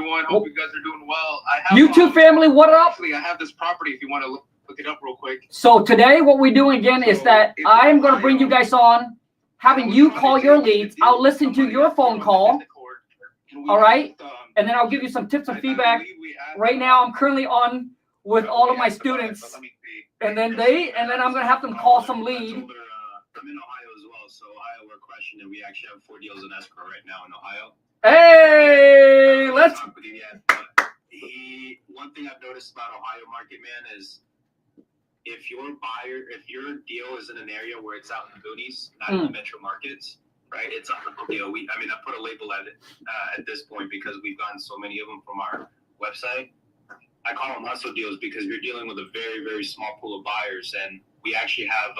everyone. Hope you guys are doing well. YouTube family, what up? Actually, I have this property if you want to look it up real quick. So today what we're doing again is that I'm going to bring you guys on, having you call your leads. I'll listen to your phone call. All right? And then I'll give you some tips and feedback. Right now, I'm currently on with all of my students. And then I'm going to have them call some lead. I'm in Ohio as well, so Ohio, we're crushing it. We actually have 4 deals in escrow right now in Ohio. Hey, let's. One thing I've noticed about Ohio market, man, is if your deal is in an area where it's out in the boonies, not in the metro markets, right? It's a deal. I put a label at it at this point because we've gotten so many of them from our website. I call them hustle deals because you're dealing with a very, very small pool of buyers, and we actually have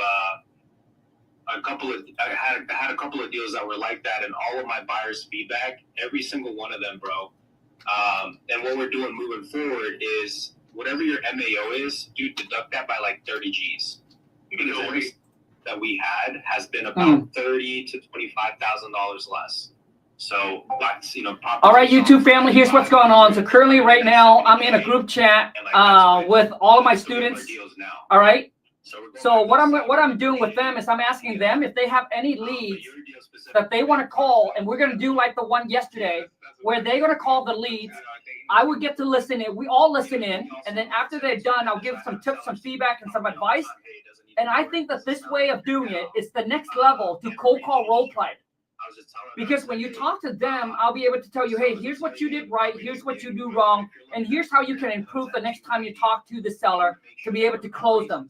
I had a couple of deals that were like that, and all of my buyers' feedback, every single one of them, bro. And what we're doing moving forward is whatever your MAO is, dude, deduct that by like 30 G's. Because every that we had has been about $30,000 to $25,000 less. So, all right, YouTube family, here's what's going on. So currently, right now, I'm in a group chat with all of my students. All right. So what I'm doing with them is I'm asking them if they have any leads that they want to call, and we're going to do like the one yesterday where they're going to call the leads. I would get to listen in. We all listen in, and then after they're done, I'll give some tips, some feedback, and some advice. And I think that this way of doing it is the next level to cold call role play. Because when you talk to them, I'll be able to tell you, hey, here's what you did right, here's what you do wrong, and here's how you can improve the next time you talk to the seller to be able to close them.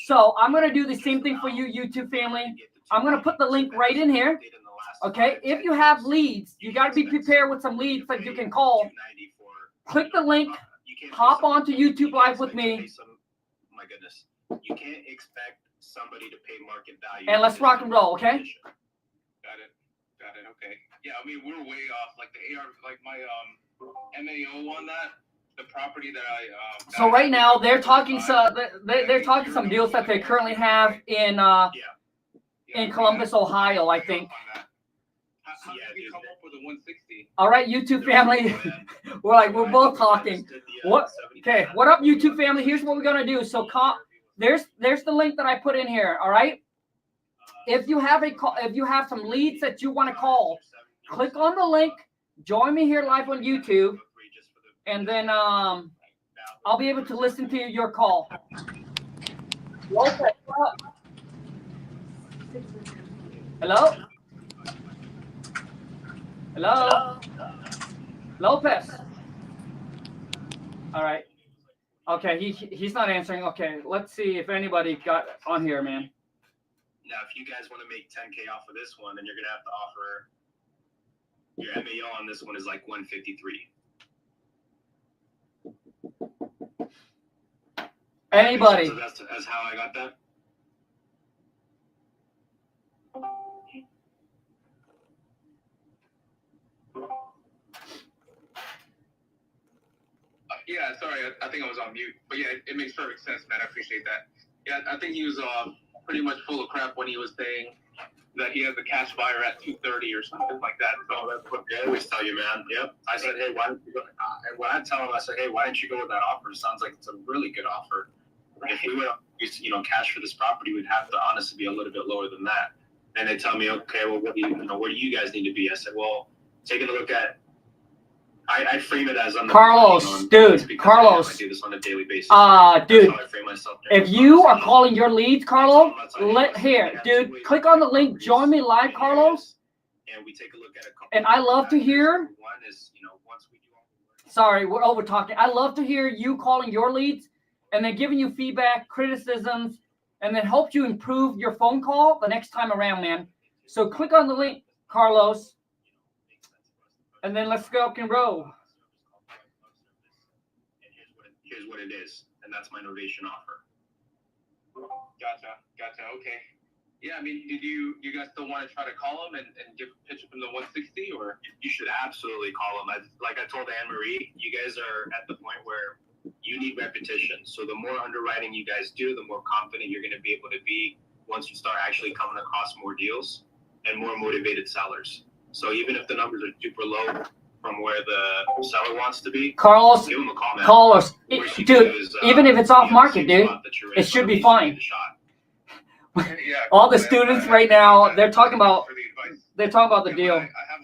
So I'm going to do the same thing for you, YouTube family. I'm going to put the link right in here. Okay, if you have leads, you got to be prepared with some leads that you can call. Click the link, hop onto YouTube Live with me. My goodness, you can't expect somebody to pay market value. And let's rock and roll, okay? Got it. Okay. Yeah, we're way off. Like the AR, like my MAO on that. The property that I so right now they're talking some deals that they currently have in Columbus, Ohio, I think. How did you come up with a 160? All right, YouTube family. we're both talking. What up, YouTube family? Here's what we're gonna do. So there's the link that I put in here. All right. If you have some leads that you want to call, click on the link. Join me here live on YouTube. And then I'll be able to listen to your call. Lopez, hello? Hello? Lopez. All right. Okay, he's not answering. Okay, let's see if anybody got on here, man. Now, if you guys want to make 10K off of this one, then you're going to have to offer your MAO on this one is like 153. Anybody? So that's how I got that. Yeah, sorry, I think I was on mute. But yeah, it makes perfect sense, man. I appreciate that. Yeah, I think he was pretty much full of crap when he was saying that he has a cash buyer at 230 or something like that. So that's what they always tell you, man. Yep. I said, hey, why don't you go? And when I tell him, I said, hey, why don't you go with that offer? It sounds like it's a really good offer. If we would use, cash for this property, we'd have to honestly be a little bit lower than that. And they tell me, okay, well, what do where do you guys need to be? I said, well, taking a look at. I frame it as I'm Carlos, dude. Carlos, I do this on a daily basis. Dude. If you are calling your leads, Carlos, dude, click on the link. Join me live, Carlos. And we take a look at a couple. And I love to hear. One is, once we do all the work. Sorry, we're over talking. I love to hear you calling your leads and then giving you feedback, criticisms, and then help you improve your phone call the next time around, man. So click on the link, Carlos. And then let's go and roll. And here's what it is, and that's my novation offer. Gotcha. Okay. Yeah, did you guys still want to try to call him and pitch him the 160, or? You should absolutely call him. Like I told Anne Marie, you guys are at the point where you need repetition. So the more underwriting you guys do, the more confident you're going to be able to be once you start actually coming across more deals and more motivated sellers. So even if the numbers are super low, from where the seller wants to be, Carlos, give them a call, man. call us. Worst you Dude, can do is, even if it's off be on the market, same dude, spot that you're in, it but should at be least you fine. give it a shot. Yeah, All the man. students I right appreciate now, that. they're talking about Thanks for the advice. they're talking about the Yeah, deal. but I have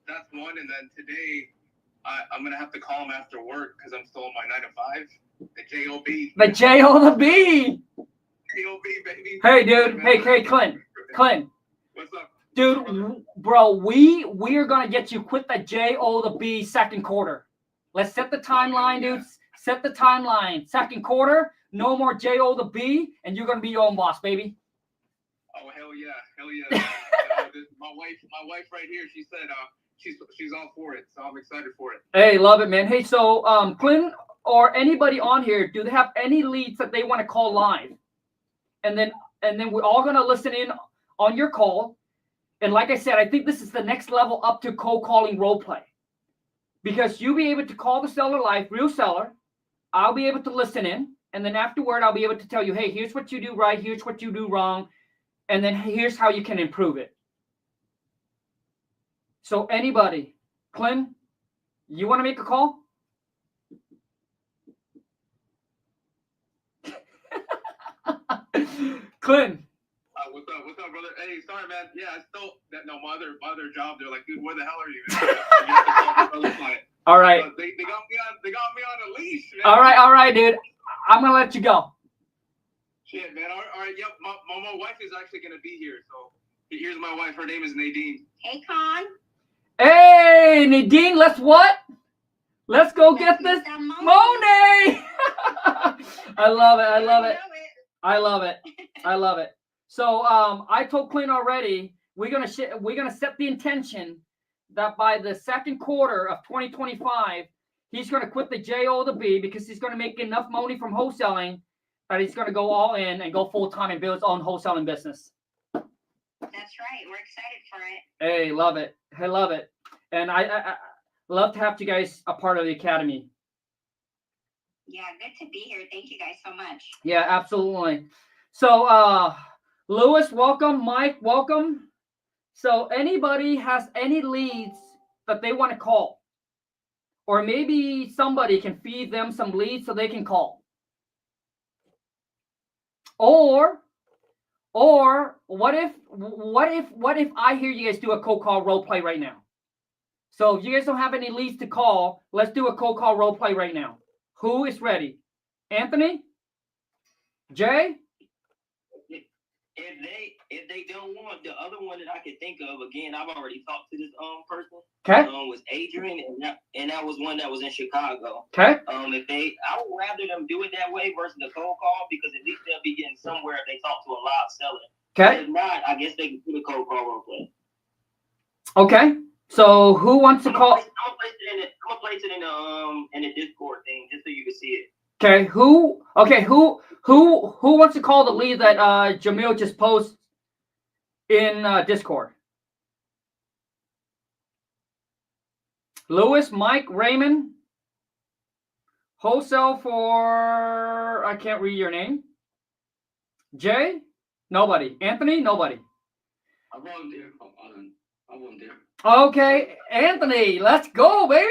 that's one, and then today I'm gonna have to call him after work because I'm still on my 9 to 5. The JOB. The J O the B. JOB, baby. Hey, dude. Hey, Clint. What's up? Dude, bro, we are gonna get you quit the J O the B second quarter. Let's set the timeline, dude. Set the timeline. Second quarter, no more J O the B, and you're gonna be your own boss, baby. Oh hell yeah. My wife right here. She said she's all for it, so I'm excited for it. Hey, love it, man. Hey, so Clint or anybody on here, do they have any leads that they want to call live? And then we're all gonna listen in on your call. And like I said, I think this is the next level up to cold calling role play. Because you'll be able to call the seller live, real seller. I'll be able to listen in. And then afterward, I'll be able to tell you, hey, here's what you do right, here's what you do wrong. And then here's how you can improve it. So anybody, Clint, you want to make a call? Clint. What's up, brother? Hey, sorry, man. Yeah, I still my other job. They're like, dude, where the hell are you? All right. They got me on a leash, man. All right, dude. I'm gonna let you go. Shit, man. All right. Yep. My wife is actually gonna be here. So here's my wife. Her name is Nadine. Hey, Khang. Hey, Nadine. Let's go get this Monet. I love it. So I told Clint already, we're gonna set the intention that by the second quarter of 2025, he's gonna quit the J O the B because he's gonna make enough money from wholesaling that he's gonna go all in and go full time and build his own wholesaling business. That's right. We're excited for it. Hey, love it. I love it, and I love to have you guys a part of the academy. Yeah, good to be here. Thank you guys so much. Yeah, absolutely. So, Lewis, welcome. Mike, welcome. So anybody has any leads that they want to call, or maybe somebody can feed them some leads so they can call. Or what if I hear you guys do a cold call role play right now? So if you guys don't have any leads to call, let's do a cold call role play right now. Who is ready? Anthony? Jay? If they don't want, the other one that I could think of, again, I've already talked to this person. Okay. Was Adrian, and that was one that was in Chicago. Okay. I would rather them do it that way versus the cold call, because at least they'll be getting somewhere if they talk to a live seller. Okay. If not, I guess they can do the cold call role play. Okay. So who wants to call? I'm gonna place it in the Discord thing just so you can see it. Okay. Who wants to call the lead that Jamil just posted in Discord? Lewis, Mike, Raymond, Wholesale for, I can't read your name. Jay? Nobody. Anthony? Nobody. I volunteer. I volunteer. Okay, Anthony, let's go, baby.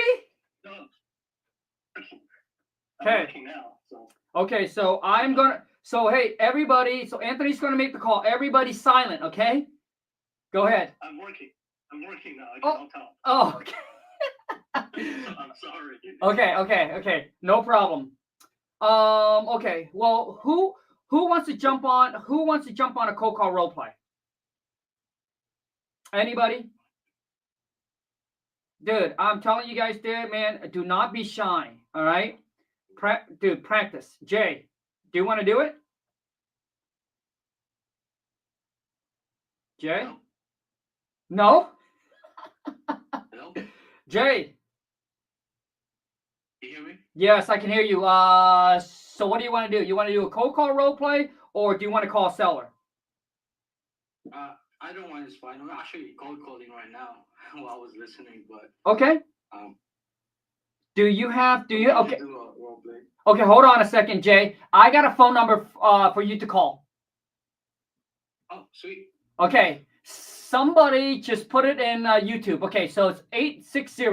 No. Okay. Working now, so. Okay, so hey, everybody, so Anthony's gonna make the call. Everybody silent, okay? Go ahead. I'm working now. I Oh. can't talk. Oh, okay. I'm sorry. Okay. No problem. Okay. Well, who wants to jump on a cold call role play? Anybody? Dude, I'm telling you guys, dude, man, do not be shy. All right? Dude, practice. Jay, do you want to do it? Jay? No? Hello? Jay? You hear me? Yes, I can hear you. So what do you want to do? You want to do a cold call role play, or do you want to call a seller? Either one is fine. I'm actually cold calling right now while I was listening, but Okay. Do you okay? do a role play. Okay, hold on a second, Jay. I got a phone number for you to call. Oh, sweet. Okay. Somebody just put it in YouTube. Okay, so it's 860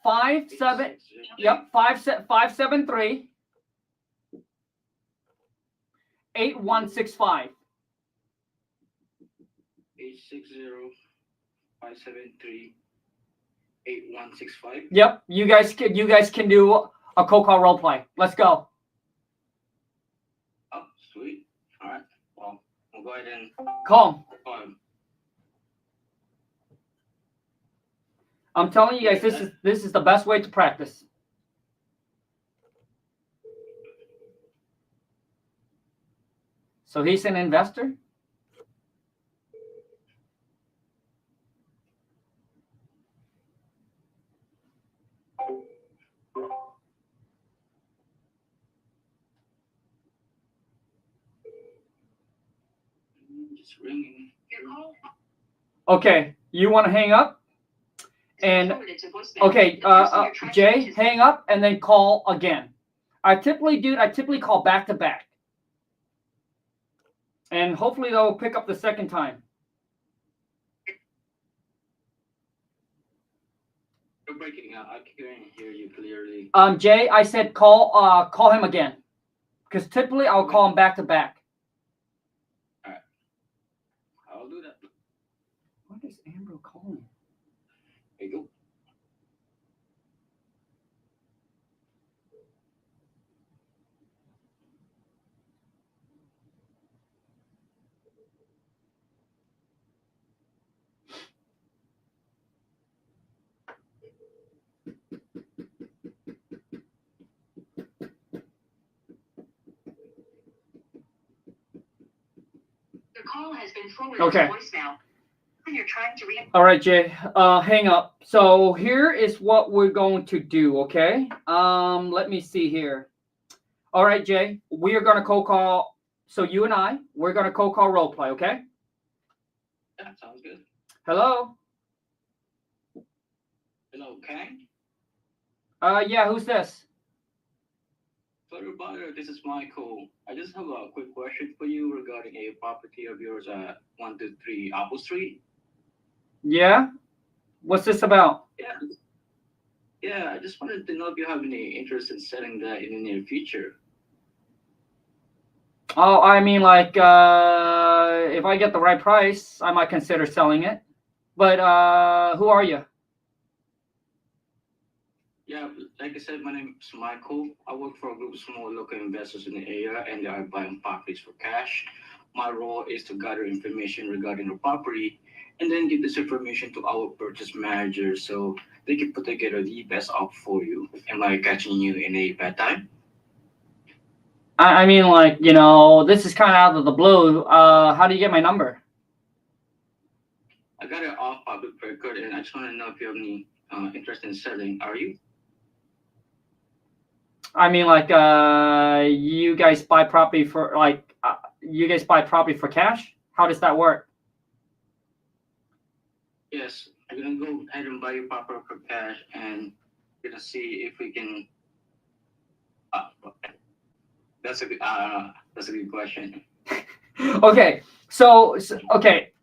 573 8165. 860-573-8165. Yep, you guys can do a cold call role play. Let's go. Oh, sweet. All right. Well, we'll go ahead and Call call him. I'm telling you guys, this is the best way to practice. So he's an investor. Just ringing. Okay, you want to hang up? And okay, Jay, hang up and then call again. I typically call back to back. And hopefully they'll pick up the second time. You're breaking out. I can't hear you clearly. Jay, I said call him again. Because typically I'll call him back to back. All right. I'll do that. What is Amber calling? There you go. Your call has been forwarded Okay. to voicemail. You're trying to read. All right, Jay. Hang up. So here is what we're going to do, okay? Let me see here. All right, Jay. We are going to cold call. So you and I, we're going to cold call role play, okay? Yeah, sounds good. Hello? Hello, Khang. Yeah, who's this? Sorry about it. This is Michael. I just have a quick question for you regarding a property of yours at 123 Apple Street. Yeah? What's this about? Yeah, I just wanted to know if you have any interest in selling that in the near future. Oh, I mean, like, if I get the right price, I might consider selling it. But who are you? Yeah, like I said, my name is Michael. I work for a group of small local investors in the area, and they are buying properties for cash. My role is to gather information regarding the property and then give this information to our purchase manager so they can put together the best offer for you. Am I catching you in a bad time? I mean, like, you know, this is kind of out of the blue. How do you get my number? I got it off public record, and I just want to know if you have any interest in selling. Are you? I mean, like, you guys buy property for, like, you guys buy property for cash? How does that work? Yes, I'm gonna go ahead and buy your property for cash, and we're gonna see if we can. That's a good question. Okay, so okay,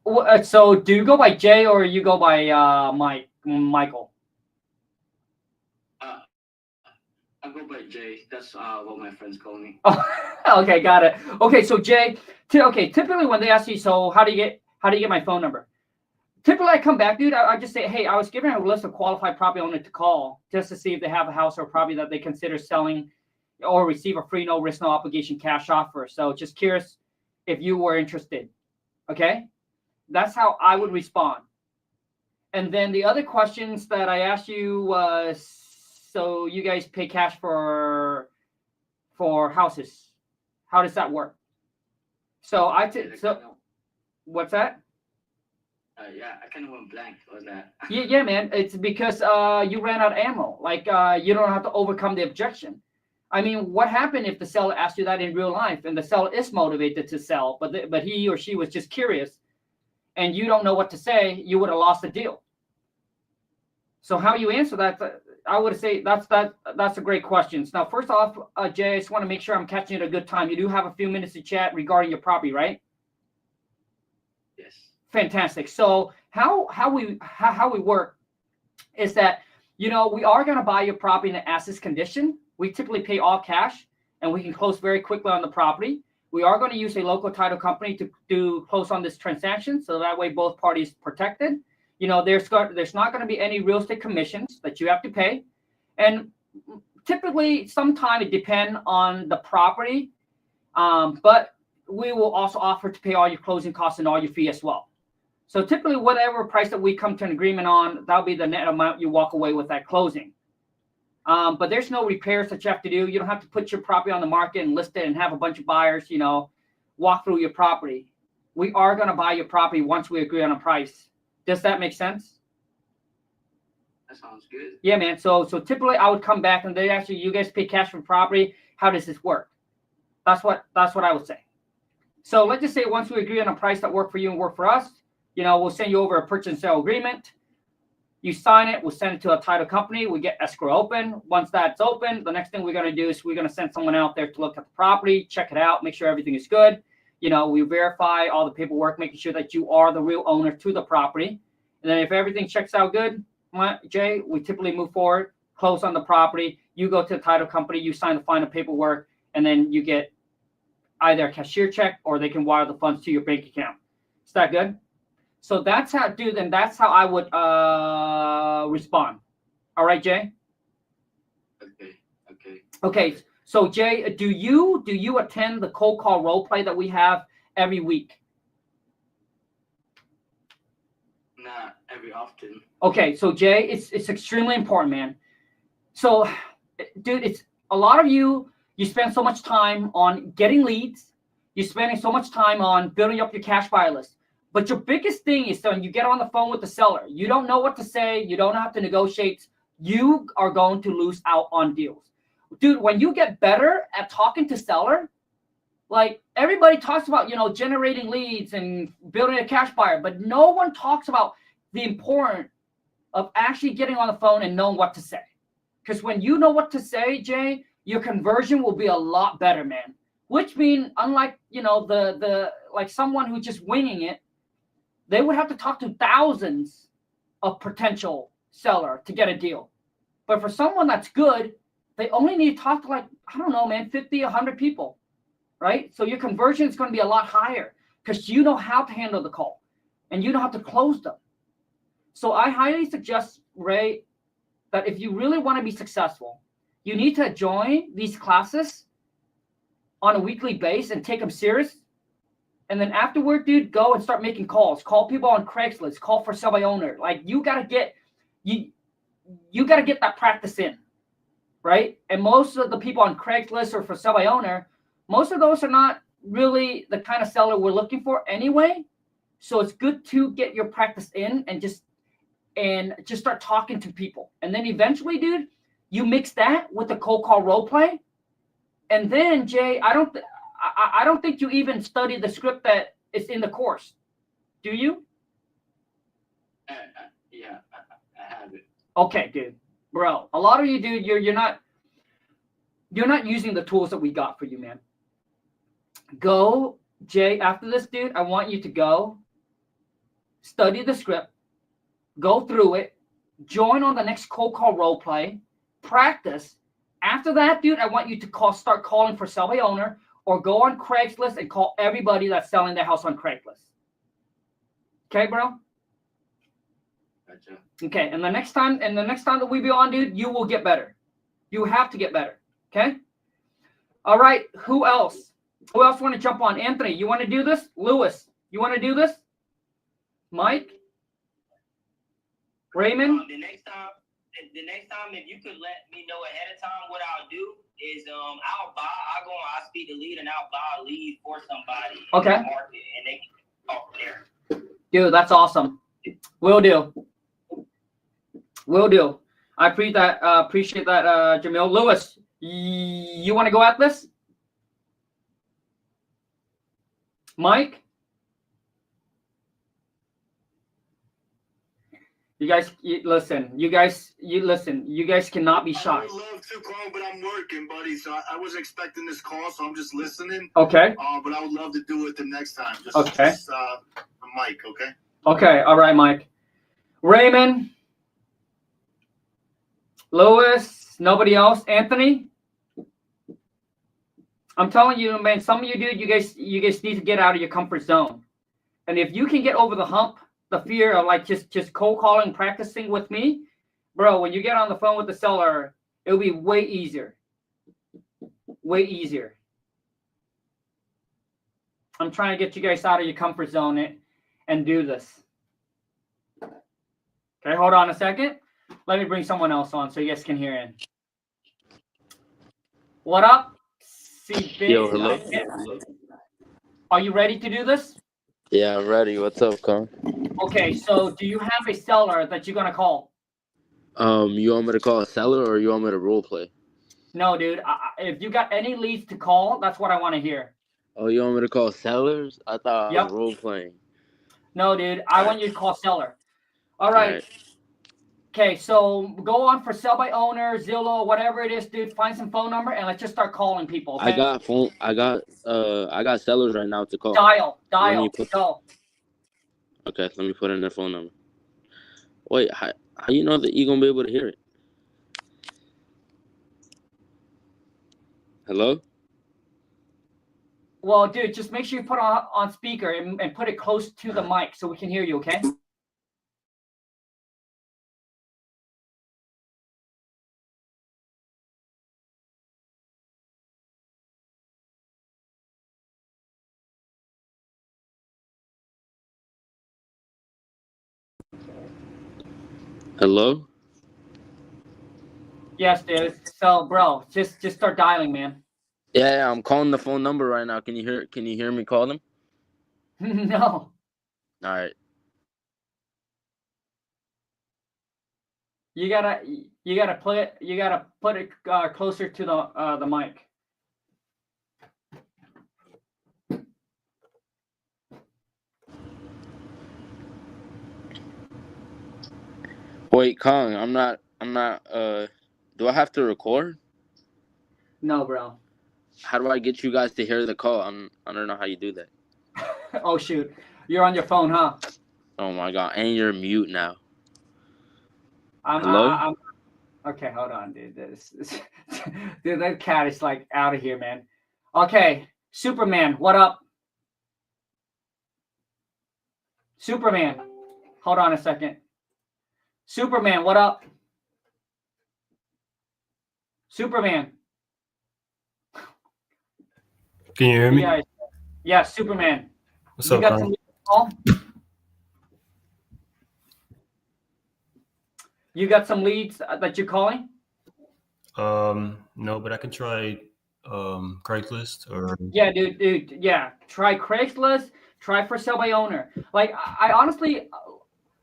so do you go by Jay or you go by Michael? I go by Jay. That's what my friends call me. Oh, okay, got it. Okay, so Jay, typically when they ask you, so how do you get my phone number? Typically, I come back, dude. I just say, hey, I was given a list of qualified property owners to call just to see if they have a house or property that they consider selling or receive a free, no risk, no obligation cash offer. So just curious if you were interested. Okay, that's how I would respond. And then the other questions that I asked you was, so you guys pay cash for houses. How does that work? So what's that? Yeah, I kind of went blank. What was that? Yeah, man. It's because you ran out of ammo. Like you don't have to overcome the objection. I mean, what happened if the seller asked you that in real life and the seller is motivated to sell, but he or she was just curious, and you don't know what to say? You would have lost the deal. So how you answer that? I would say that's a great question. Now, first off, Jay, I just want to make sure I'm catching it at a good time. You do have a few minutes to chat regarding your property, right? Yes. Fantastic. So how we work is that you know, we are going to buy your property in an as-is condition. We typically pay all cash, and we can close very quickly on the property. We are going to use a local title company to close on this transaction, so that way both parties protected. You know, there's not going to be any real estate commissions that you have to pay, and typically, sometimes it depends on the property, but we will also offer to pay all your closing costs and all your fee as well. So typically, whatever price that we come to an agreement on, that'll be the net amount you walk away with at closing. But there's no repairs that you have to do. You don't have to put your property on the market and list it and have a bunch of buyers, you know, walk through your property. We are going to buy your property once we agree on a price. Does that make sense? That sounds good. Yeah, man. So typically I would come back and you guys pay cash for property. How does this work? That's what I would say. So let's just say once we agree on a price that work for you and work for us, you know, we'll send you over a purchase and sale agreement. You sign it, we'll send it to a title company. We get escrow open. Once that's open, the next thing we're going to do is we're going to send someone out there to look at the property, check it out, make sure everything is good. You know, we verify all the paperwork, making sure that you are the real owner to the property. And then if everything checks out good, Jay, we typically move forward, close on the property. You go to the title company, you sign the final paperwork, and then you get either a cashier check or they can wire the funds to your bank account. Is that good? So that's how, dude, and that's how I would respond. All right, Jay? Okay. So Jay, do you attend the cold call role play that we have every week? Not every often. Okay, so Jay, it's extremely important, man. So, dude, it's a lot of you spend so much time on getting leads. You're spending so much time on building up your cash buyer list. But your biggest thing is when you get on the phone with the seller, you don't know what to say. You don't have to negotiate. You are going to lose out on deals. Dude, when you get better at talking to seller, like everybody talks about, you know, generating leads and building a cash buyer, but no one talks about the importance of actually getting on the phone and knowing what to say. Because when you know what to say, Jay, your conversion will be a lot better, man. Which means, unlike, you know, the like someone who's just winging it, they would have to talk to thousands of potential seller to get a deal. But for someone that's good, they only need to talk to like, I don't know, man, 50, 100 people, right? So your conversion is going to be a lot higher because you know how to handle the call and you know how to close them. So I highly suggest, Ray, that if you really want to be successful, you need to join these classes on a weekly basis and take them serious. And then afterward, dude, go and start making calls. Call people on Craigslist. Call for sale by owner. Like you gotta get that practice in, right? And most of the people on Craigslist or for sale by owner, most of those are not really the kind of seller we're looking for anyway. So it's good to get your practice in and just start talking to people. And then eventually, dude, you mix that with the cold call role play. And then, Jay, I don't think you even study the script that is in the course. Do you? Yeah, I have it. Okay, dude. Bro, a lot of you, dude, you're not using the tools that we got for you, man. Go, Jay, after this, dude, I want you to go study the script, go through it, join on the next cold call role play, practice. After that, dude, I want you to start calling for sell by owner or go on Craigslist and call everybody that's selling their house on Craigslist. Okay, bro? Gotcha. Okay, and the next time that we be on, dude, you will get better. You have to get better. Okay? All right, who else? Who else want to jump on? Anthony, you want to do this? Lewis, you want to do this? Mike? Raymond? The next time, if you could let me know ahead of time, what I'll do is I'll speak the lead and I'll buy a lead for somebody Okay. in the market and they can talk there. Dude, that's awesome. Will do. I appreciate that, Jamil. Lewis, you want to go at this? Mike? You guys listen. You guys cannot be shy. I would love to call, but I'm working, buddy. So I wasn't expecting this call, so I'm just listening. Okay. But I would love to do it the next time. Just Mike, okay? Okay. All right, Mike. Raymond. Louis, nobody else. Anthony, I'm telling you, man, some of you dude, you guys need to get out of your comfort zone. And if you can get over the hump, the fear of like just cold calling, practicing with me, bro, when you get on the phone with the seller, it'll be way easier. Way easier. I'm trying to get you guys out of your comfort zone and do this. Okay, hold on a second. Let me bring someone else on so you guys can hear it. What up? Yo, hello. Are you ready to do this? Yeah, I'm ready. What's up, Khang? Okay, so do you have a seller that you're gonna call? You want me to call a seller or you want me to role play? No, dude. If you got any leads to call, that's what I want to hear. Oh, you want me to call sellers? I thought I was role playing. No, dude. I want you to call seller. All right. Okay, so go on for sell by owner, Zillow, whatever it is, dude. Find some phone number and let's just start calling people. Okay? I got sellers right now to call. Dial. Go. Okay, let me put in their phone number. Wait, how you know that you're gonna be able to hear it? Hello? Well, dude, just make sure you put it on speaker and put it close to the mic so we can hear you, okay? Hello? Yes, dude. So, bro, just start dialing, man. Yeah, I'm calling the phone number right now. Can you hear me call them? No. All right. You gotta put it closer to the mic. Wait, Khang, I'm not do I have to record? No, bro. How do I get you guys to hear the call? I don't know how you do that. Oh shoot. You're on your phone, huh? Oh my god, and you're mute now. Hello? Hello? Okay, hold on, dude. Dude, that cat is like out of here, man. Okay, Superman, what up? Superman, hold on a second. Superman, what up? Superman. Can you hear me? Yeah, Superman. What's you up, got Khang? some leads to call? You got some leads that you're calling? No, but I can try Craigslist or Yeah, dude. Yeah, try Craigslist. Try for sale by owner. Like I honestly,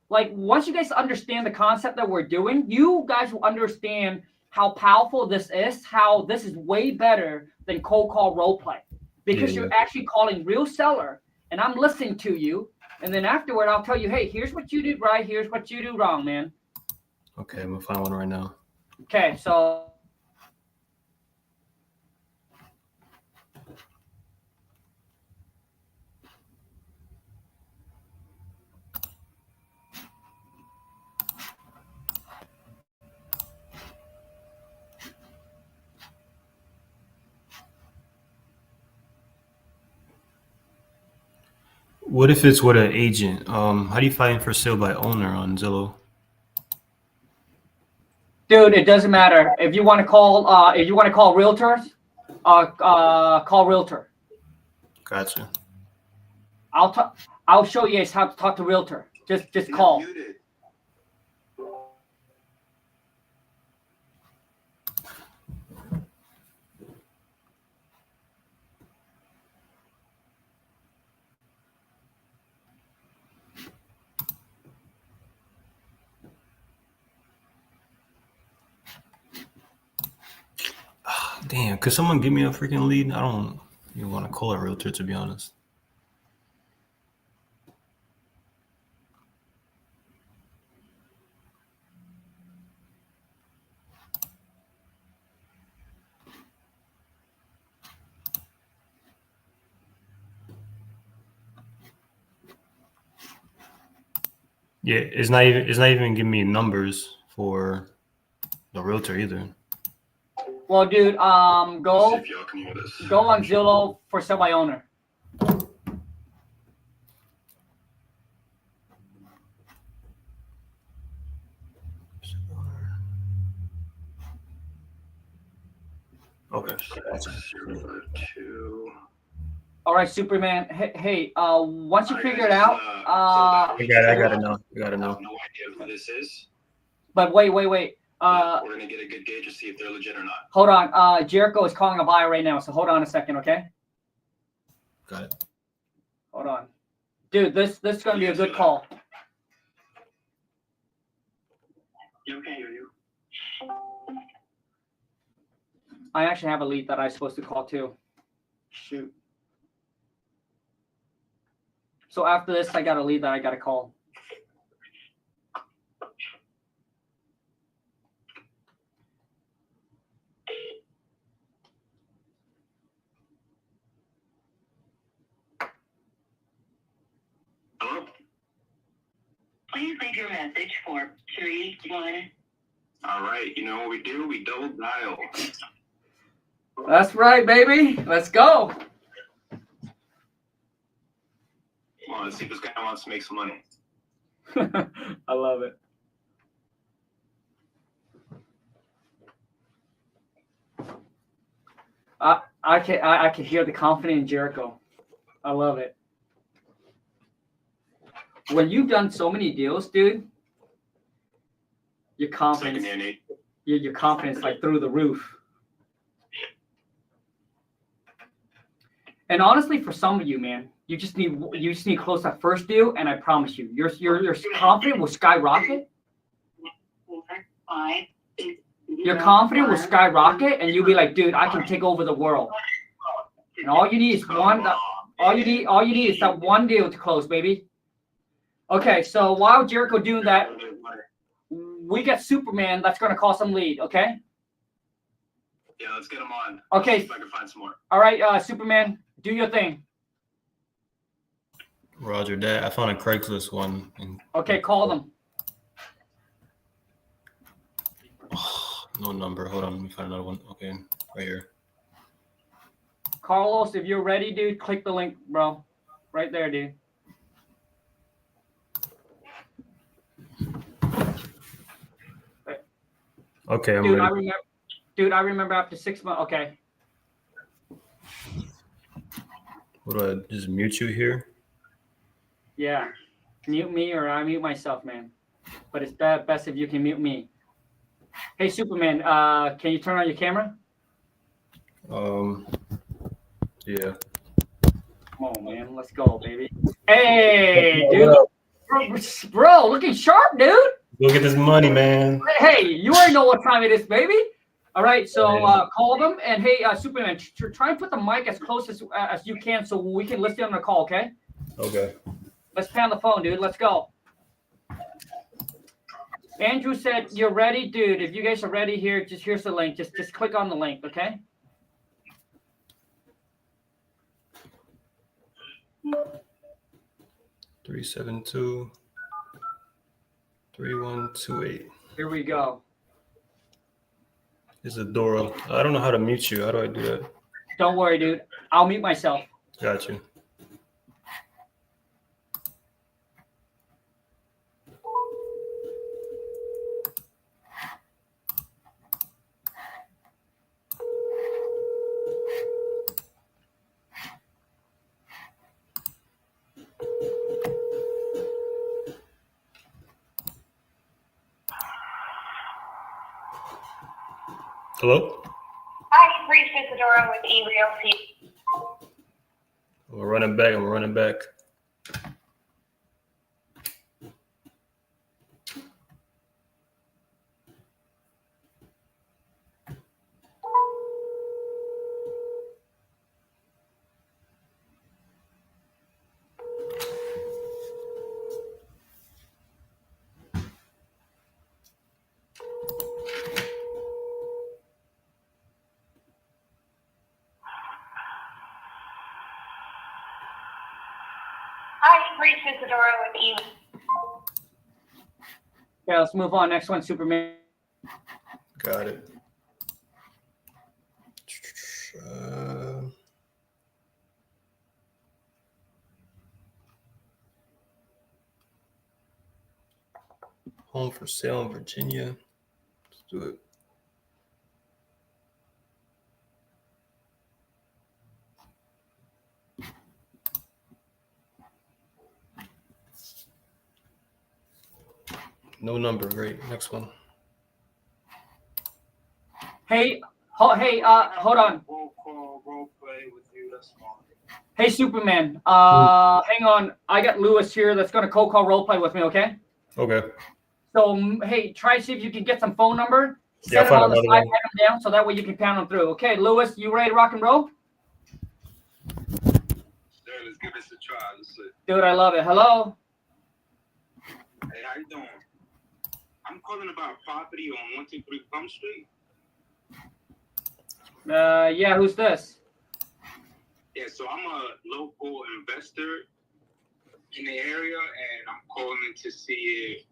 like once you guys understand the concept that we're doing, you guys will understand how powerful this is. How this is way better than cold call role play, because you're actually calling real seller, and I'm listening to you, and then afterward I'll tell you, hey, here's what you did right. Here's what you do wrong, man. Okay, I'm gonna find one right now. Okay, so. What if it's with an agent? How do you find for sale by owner on Zillow? Dude, it doesn't matter. If you want to call realtors, call realtor. Gotcha. I'll show you guys how to talk to realtor. Just call. Damn, could someone give me a freaking lead? I don't even want to call a realtor, to be honest. Yeah, it's not even giving me numbers for the realtor either. Well, dude, See go if y'all can hear this. on Zillow for sell by owner. Okay. 052. All right, Superman. Hey, once you All right, figure it guys, out, I gotta know. I have no idea who this is. but wait. We're gonna get a good gauge to see if they're legit or not. Hold on. Jericho is calling a buyer right now, so hold on a second, okay? Got it. Hold on. Dude, this is gonna be a good call. You okay? You? I actually have a lead that I'm supposed to call too. Shoot. So after this, I got a lead that I got to call. Hello? Please leave your message for 31. All right, you know what we do? We double dial. That's right, baby. Let's go. Come on, let's see if this guy wants to make some money. I love it. I can hear the confidence in Jericho. I love it. When you've done so many deals, dude, your confidence, Second here, Nate. your confidence like through the roof. And honestly, for some of you, man, you just need to close that first deal, and I promise you, your confidence will skyrocket. Your confidence will skyrocket, and you'll be like, dude, I can take over the world. And all you need is all you need is that one deal to close, baby. Okay, so while Jericho doing that, we got Superman that's gonna call some lead, okay? Yeah, let's get him on. Okay. See if I can find some more. All right, Superman, do your thing. Roger that. I found a Craigslist one. Okay, call them. Oh, no number. Hold on. Let me find another one. Okay, right here. Carlos, if you're ready, dude, click the link, bro. Right there, dude. Okay, I'm Dude, ready. I remember after 6 months. Okay. What do I just mute you here? Yeah. Mute me or I mute myself, man. But it's best if you can mute me. Hey, Superman, can you turn on your camera? Yeah. Come on, man. Let's go, baby. Hey, dude. Bro, looking sharp, dude. Go get this money, man. Hey, you already know what time it is, baby. All right, so call them. And hey, Superman, try and put the mic as close as you can so we can listen on the call, okay? Okay. Let's pay on the phone, dude. Let's go. Andrew said, you're ready, dude. If you guys are ready here, here's the link. Just click on the link, okay? Three 3128. Here we go. This is Dora. I don't know how to mute you. How do I do that? Don't worry, dude. I'll mute myself. Got you. Hello? Hi, you've reached Isadora with eRealty. I'm running back. Hi, you've reached Isadora with eRealty. Okay, let's move on. Next one, Superman. Got it. Home for sale in Virginia. Let's do it. No number. Great. Next one. Hey, hold on. We'll call roleplay with you. That's fine. Hey, Superman. Hang on. I got Lewis here that's going to cold call roleplay with me, okay? Okay. So, hey, try to see if you can get some phone number. Yeah, Set them on the side, write them down, so that way you can pound them through. Okay, Lewis, you ready to rock and roll? Sure, let's give this a try. Let's see. Dude, I love it. Hello? Hey, how you doing? I'm calling about property on 123 Plum Street. Yeah, who's this? Yeah, so I'm a local investor in the area, and I'm calling to see if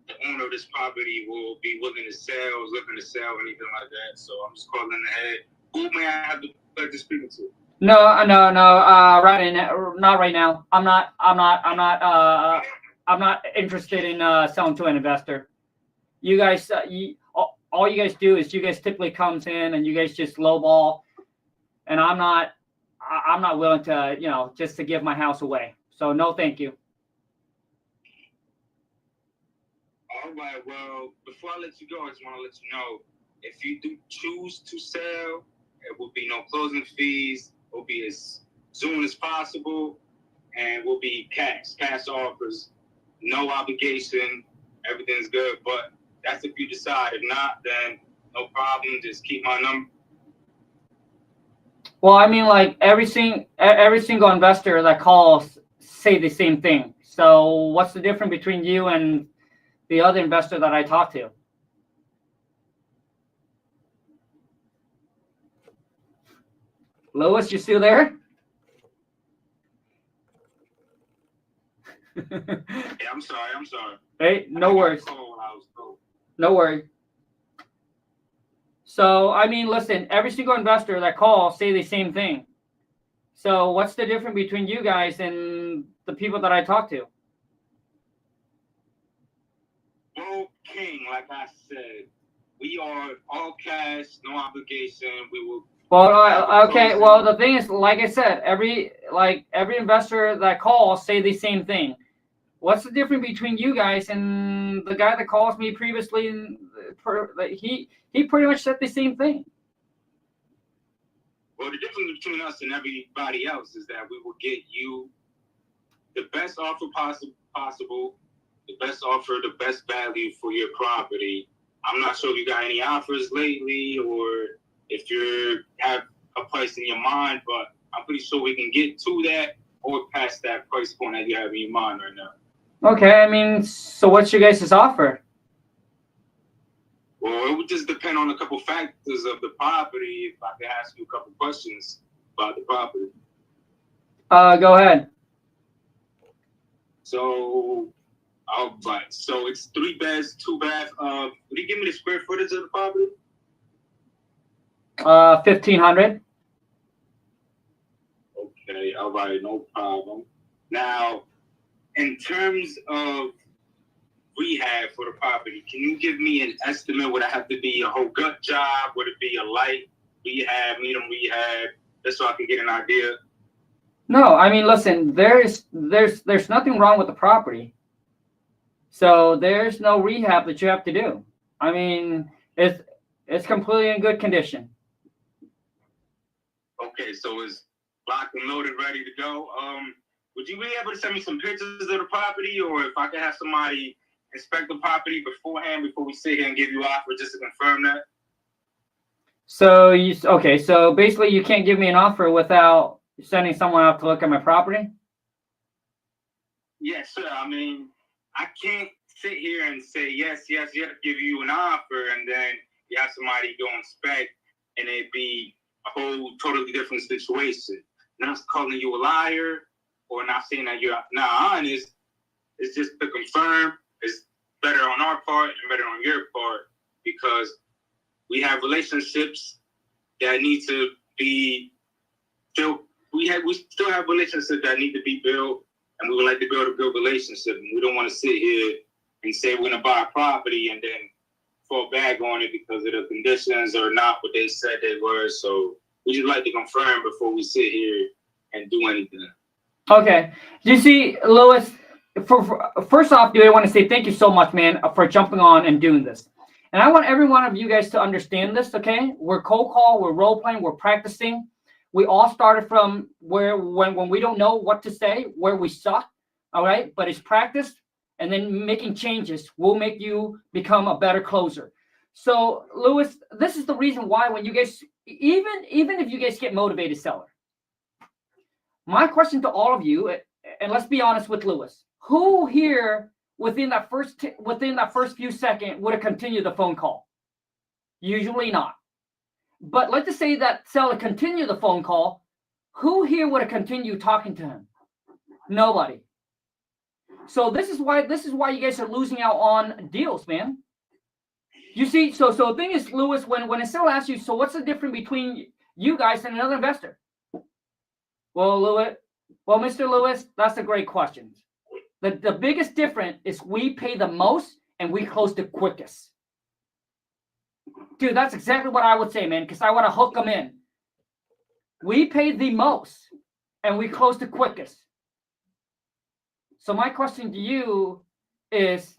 the owner of this property will be willing to sell, is looking to sell, anything like that. So I'm just calling ahead. Who may I have the pleasure speaking to? No. Not right now. I'm not interested in selling to an investor. You guys, all you guys do is you guys typically comes in and you guys just lowball, and I'm not willing to, just to give my house away. So no, thank you. All right, well, before I let you go, I just want to let you know, if you do choose to sell, it will be no closing fees. It will be as soon as possible, and will be cash offers, no obligation, everything's good. But that's if you decide. If not, then no problem. Just keep my number. Well, I mean, like every single investor that calls say the same thing. So what's the difference between you and the other investor that I talked to? Lois, you still there? Yeah, I'm sorry. Hey, no worries. No worries. So, I mean, listen, every single investor that calls say the same thing. So what's the difference between you guys and the people that I talk to? Well, King, like I said, we are all cash, no obligation. We will. Well, okay. Well, the thing is, like I said, every investor that calls say the same thing. What's the difference between you guys and the guy that calls me previously? He pretty much said the same thing. Well, the difference between us and everybody else is that we will get you the best offer possible, the best offer, the best value for your property. I'm not sure if you got any offers lately or if you have a price in your mind, but I'm pretty sure we can get to that or past that price point that you have in your mind right now. Okay, I mean, so what's your guys' offer? Well, it would just depend on a couple factors of the property. If I could ask you a couple questions about the property. Go ahead. So, all right. So it's 3 beds, 2 baths. Would you give me the square footage of the property? 1,500. Okay, all right, no problem. Now, in terms of rehab for the property, can you give me an estimate? Would it have to be a whole gut job? Would it be a light rehab, medium rehab, just so I can get an idea? No, I mean, listen, there's nothing wrong with the property. So there's no rehab that you have to do. I mean, it's completely in good condition. Okay, so it's locked and loaded, ready to go. Would you be able to send me some pictures of the property, or if I could have somebody inspect the property beforehand before we sit here and give you an offer just to confirm that? So basically you can't give me an offer without sending someone out to look at my property? Yes, sir. I mean, I can't sit here and say yes, give you an offer, and then you have somebody go inspect, and it'd be a whole totally different situation. Not calling you a liar or not saying that you're not honest. It's just to confirm it's better on our part and better on your part, because we have relationships that need to be built. We still have relationships that need to be built, and we would like to build a good relationship. And we don't want to sit here and say we're going to buy a property and then fall back on it because of the conditions or not what they said they were. So we just like to confirm before we sit here and do anything. Okay. You see, Louis, first off, dude, I want to say thank you so much, man, for jumping on and doing this. And I want every one of you guys to understand this, okay? We're cold call, we're role playing, we're practicing. We all started from when we don't know what to say, where we suck, all right? But it's practice, and then making changes will make you become a better closer. So, Louis, this is the reason why when you guys, even if you guys get motivated seller, my question to all of you, and let's be honest with Louis, who here within that first few seconds would have continued the phone call? Usually not. But let's just say that seller continued the phone call. Who here would have continued talking to him? Nobody. So this is why you guys are losing out on deals, man. You see, so the thing is, Louis, when a seller asks you, so what's the difference between you guys and another investor? Well, Mr. Louis, that's a great question. The biggest difference is we pay the most and we close the quickest. Dude, that's exactly what I would say, man, because I want to hook them in. We pay the most and we close the quickest. So my question to you is,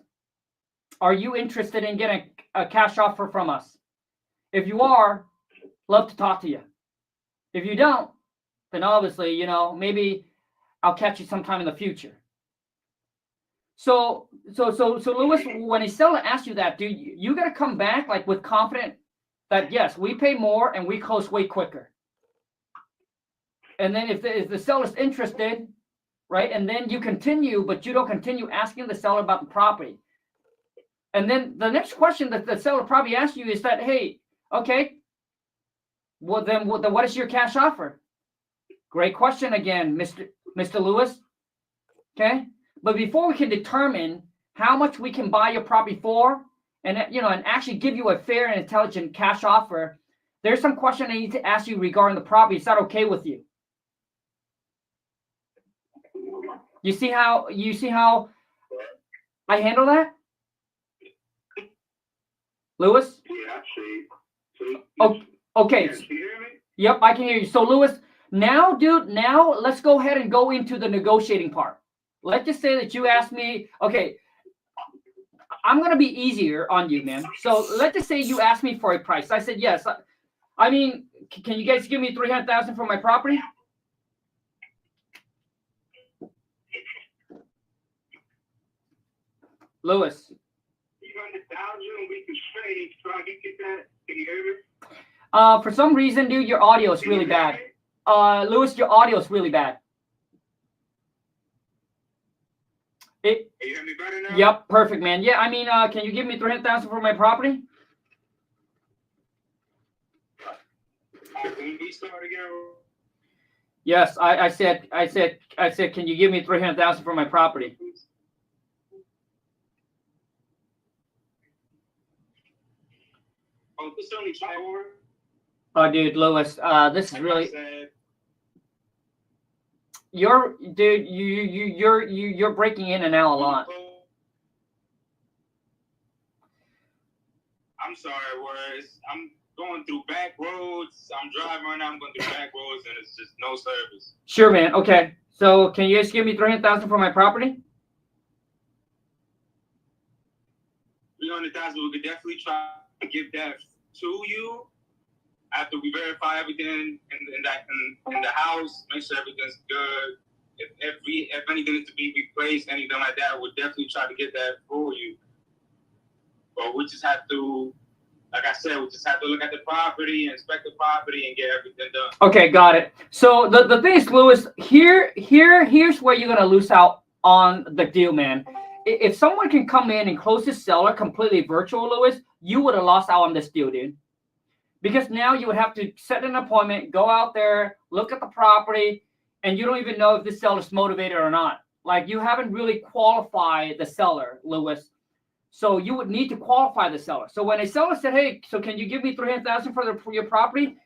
are you interested in getting a cash offer from us? If you are, love to talk to you. If you don't, then obviously, you know, maybe I'll catch you sometime in the future. So Louis, when a seller asks you that, dude, you got to come back like with confidence that yes, we pay more and we close way quicker. And then if the seller's interested, right, and then you continue, but you don't continue asking the seller about the property. And then the next question that the seller probably asks you is that, hey, okay, well then what is your cash offer? Great question again, Mr. Louis. Okay. But before we can determine how much we can buy your property for, and and actually give you a fair and intelligent cash offer, there's some question I need to ask you regarding the property. Is that okay with you? You see how I handle that, Louis? Yeah, actually. Oh, okay. Can you hear me? Yep, I can hear you. So, Louis, now let's go ahead and go into the negotiating part. Let's just say that you asked me, okay, I'm going to be easier on you, man. So let's just say you asked me for a price. I said, yes. I mean, can you guys give me $300,000 for my property? Louis. $300,000 we can trade, so I can get that. Can you hear me? For some reason, dude, your audio is really bad. Louis, your audio is really bad. Can you hear me better now? Yep, perfect, man. Yeah, I mean, can you give me $300,000 for my property? Can we start again? Yes, I said, can you give me $300,000 for my property? Oh, this only try over. Oh, dude, Louis, this is really. You're breaking in and out a lot. I'm sorry, I'm going through back roads. I'm driving right now. I'm going through back roads, and it's just no service. Sure, man. Okay. So, can you guys give me $300,000 for my property? $300,000. We could definitely try to give that to you after we verify everything in the house, make sure everything's good. If anything needs to be replaced, anything like that, we'll definitely try to get that for you. But we just have to, like I said, we just have to look at the property, inspect the property, and get everything done. Okay, got it. So the thing is, Louis, here's where you're gonna lose out on the deal, man. If someone can come in and close the seller completely virtual, Louis, you would have lost out on this deal, dude. Because now you would have to set an appointment, go out there, look at the property, and you don't even know if this seller is motivated or not. Like, you haven't really qualified the seller, Louis. So you would need to qualify the seller. So when a seller said, hey, so can you give me $300,000 for your property?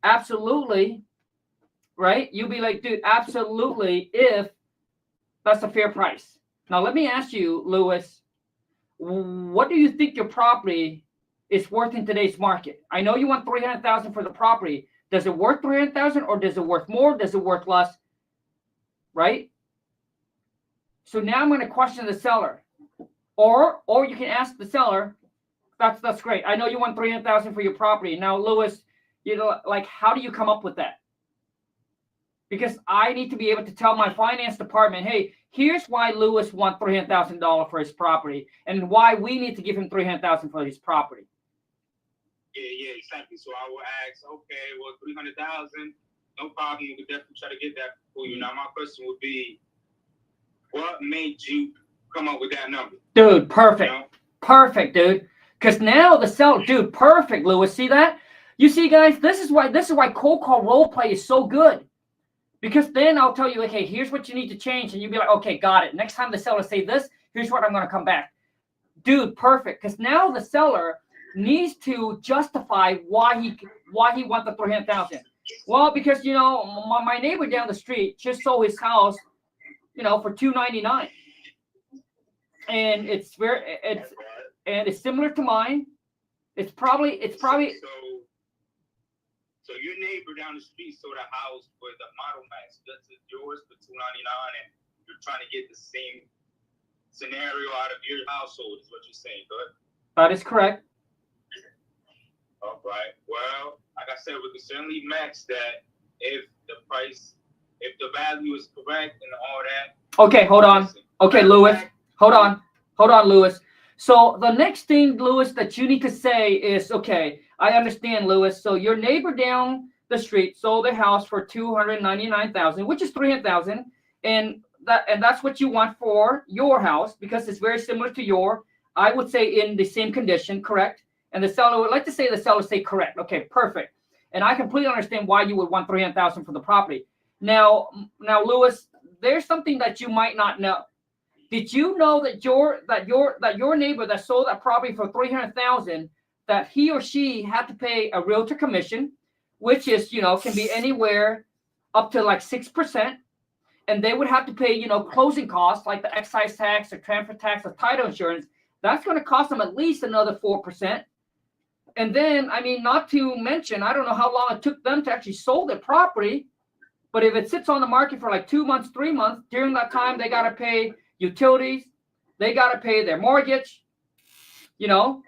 Absolutely. Right? You'll be like, dude, absolutely, if that's a fair price. Now, let me ask you, Lewis, what do you think your property is worth in today's market? I know you want $300,000 for the property. Does it worth $300,000 or does it worth more? Does it worth less? Right? So now I'm going to question the seller. Or you can ask the seller, that's great. I know you want $300,000 for your property. Now, Lewis, you know, like, how do you come up with that? Because I need to be able to tell my finance department, hey, here's why Lewis wants $300,000 for his property, and why we need to give him $300,000 for his property. Yeah, exactly. So I will ask, okay, well, 300,000, no problem. We could definitely try to get that for you. Now, my question would be, what made you come up with that number? Dude, perfect. You know? Perfect, dude. Because now the seller, dude, perfect, Lewis. See that? You see, guys, this is why cold call role play is so good. Because then I'll tell you, okay, here's what you need to change. And you'll be like, okay, got it. Next time the seller say this, here's what I'm going to come back. Dude, perfect. Because now the seller needs to justify why he wants the $300,000. Well, because, you know, my neighbor down the street just sold his house, you know, for $299. And it's similar to mine. It's probably So your neighbor down the street sold a house for the Model Max. That's yours for $299, and you're trying to get the same scenario out of your household, is what you're saying, correct? That is correct. All right. Well, like I said, we can certainly match that if the value is correct and all that. Okay, hold on. Okay, Lewis. Hold on, Lewis. So the next thing, Lewis, that you need to say is, okay, I understand, Lewis. So your neighbor down the street sold their house for $299,000, which is $300,000, and that's what you want for your house because it's very similar to your. I would say in the same condition, correct? And the seller would like to say the seller say correct. Okay, perfect. And I completely understand why you would want $300,000 for the property. Now, Lewis, there's something that you might not know. Did you know that your neighbor that sold that property for $300,000, that he or she had to pay a realtor commission, which is, you know, can be anywhere up to like 6%, and they would have to pay, you know, closing costs like the excise tax or transfer tax or title insurance. That's going to cost them at least another 4%. And then, I mean, not to mention, I don't know how long it took them to actually sell their property, but if it sits on the market for like 2 months, 3 months, during that time, they got to pay utilities, they got to pay their mortgage, you know.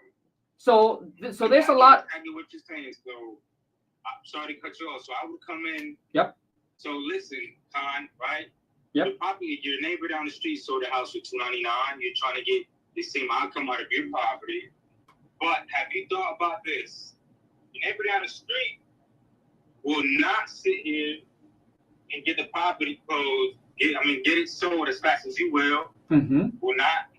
So there's a lot. Exactly what you're saying. So I'm sorry to cut you off. So I would come in. Yep. So listen, Khang, right? Yep. The property, your neighbor down the street sold a house for $299. You're trying to get the same outcome out of your property. But have you thought about this? Your neighbor down the street will not sit here and get the property closed. Get it sold as fast as you will. Mm-hmm. Will not.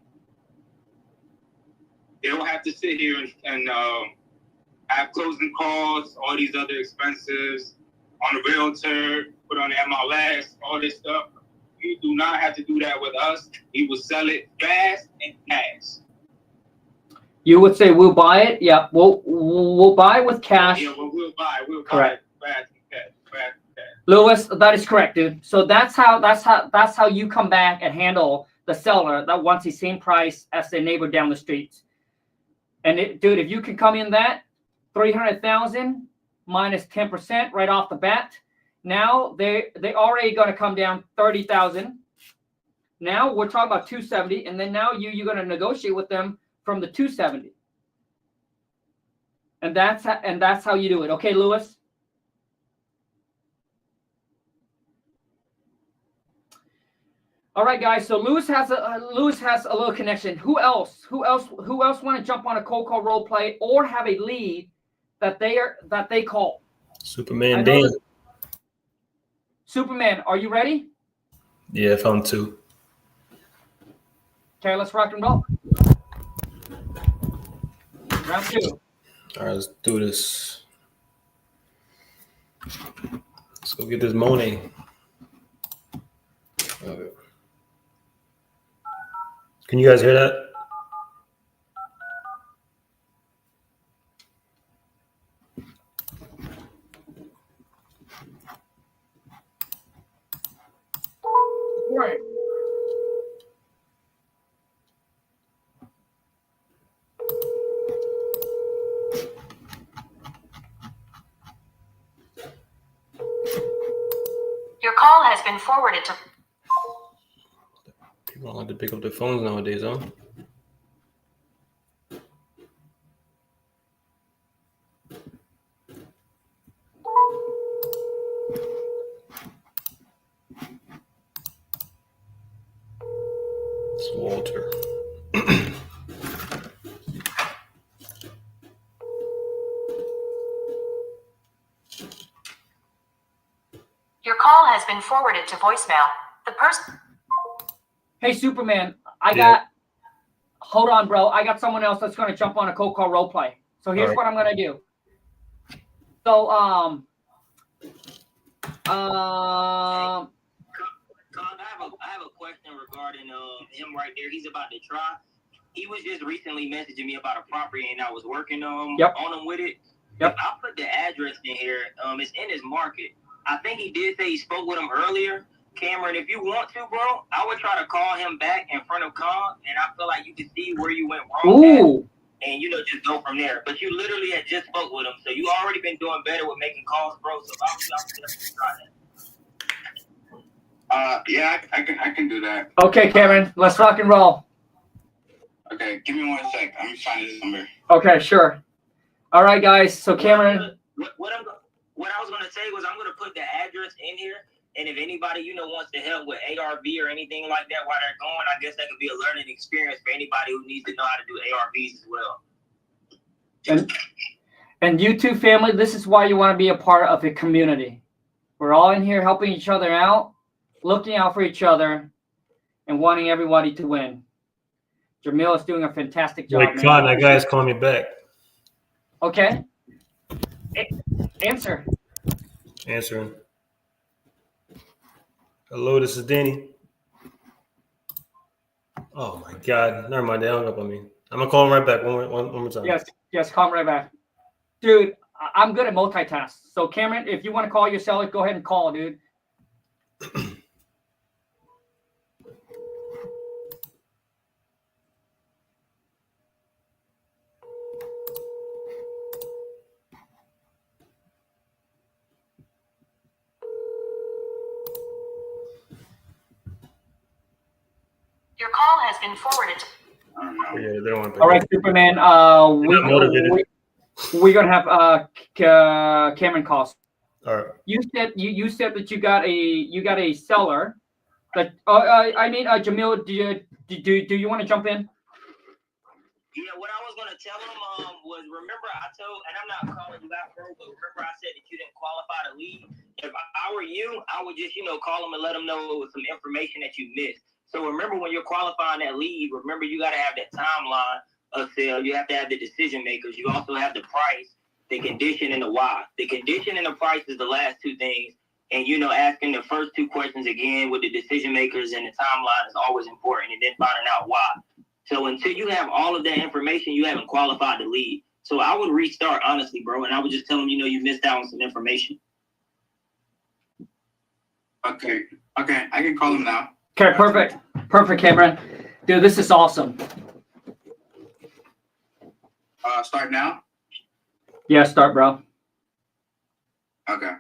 They'll have to sit here and have closing costs, all these other expenses on the realtor, put on the MLS, all this stuff. You do not have to do that with us. We will sell it fast and cash. You would say we'll buy it? Yeah, we'll buy it with cash. Yeah, well, we'll buy it Correct. fast and cash. Lewis, that is correct, dude. So that's how you come back and handle the seller that wants the same price as their neighbor down the street. And dude, if you can come in that 300,000 minus 10% right off the bat, now they already going to come down 30,000. Now we're talking about 270, and then now you're going to negotiate with them from the 270. And that's how you do it. Okay, Lewis? All right, guys. So Lewis has a little connection. Who else want to jump on a cold call role play or have a lead that they call? Superman Dan. Superman, are you ready? Yeah, I found two. Okay, let's rock and roll. Round two. All right, let's do this. Let's go get this money. Okay. Can you guys hear that? Your call has been forwarded to. People don't like to pick up their phones nowadays, huh? It's Walter. Your call has been forwarded to voicemail. The person. Hey, Superman, I Yeah. got. Hold on, bro. I got someone else that's going to jump on a cold call role play. So here's All right. what I'm going to do. So Khang, I have a question regarding him right there. He's about to try. He was just recently messaging me about a property, and I was working on him with it. Yep. I put the address in here. It's in his market. I think he did say he spoke with him earlier. Cameron, if you want to, bro, I would try to call him back in front of Khang, and I feel like you can see where you went wrong. ooh, And just go from there. But you literally had just spoke with him, so you already been doing better with making calls, bro. So I would definitely try that. Yeah, I can do that. okay, Cameron, let's rock and roll. Okay, give me 1 sec. I'm just finding this number. Okay, sure. All right, guys. So Cameron, What I was gonna say was I'm gonna put the address in here, and if anybody wants to help with ARV or anything like that while they're going, I guess that could be a learning experience for anybody who needs to know how to do ARVs as well. and you two, family, this is why you want to be a part of a community. We're all in here helping each other out, looking out for each other, and wanting everybody to win. Jamil is doing a fantastic job. Wait, Con, that guy is calling me back. Okay. Answer. Answering. Hello, this is Danny. Oh my God! Never mind, they hung up on me. I'm gonna call him right back one more time. Yes, call him right back. Dude, I'm good at multitask. So Cameron, if you want to call your seller, go ahead and call, dude. Your call has been forwarded to. Yeah, they don't want to. All right, Superman. We're gonna have Cameron calls. All right. You said that you got a seller. But Jamil, do you want to jump in? Yeah, what I was gonna tell him was, remember I told, and I'm not calling you out, bro, but remember I said that you didn't qualify to lead. If I were you, I would just call him and let him know it was some information that you missed. So remember, when you're qualifying that lead, remember you got to have that timeline of sale. You have to have the decision makers. You also have the price, the condition, and the why. The condition and the price is the last two things. And, asking the first two questions again with the decision makers and the timeline is always important, and then finding out why. So until you have all of that information, you haven't qualified the lead. So I would restart, honestly, bro, and I would just tell them, you missed out on some information. Okay, I can call him now. Okay, perfect, Cameron. Dude, this is awesome. Start now? Yeah, start, bro. Okay.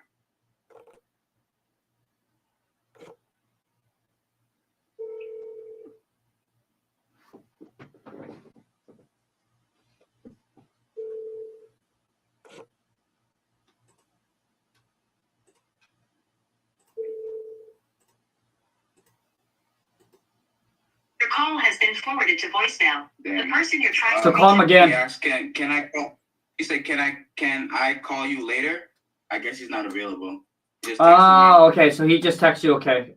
Your call has been forwarded to voicemail. The person you're trying So to call him again. Yes, can I call? He said, can I call you later? I guess he's not available. Okay. So he just texted you. Okay.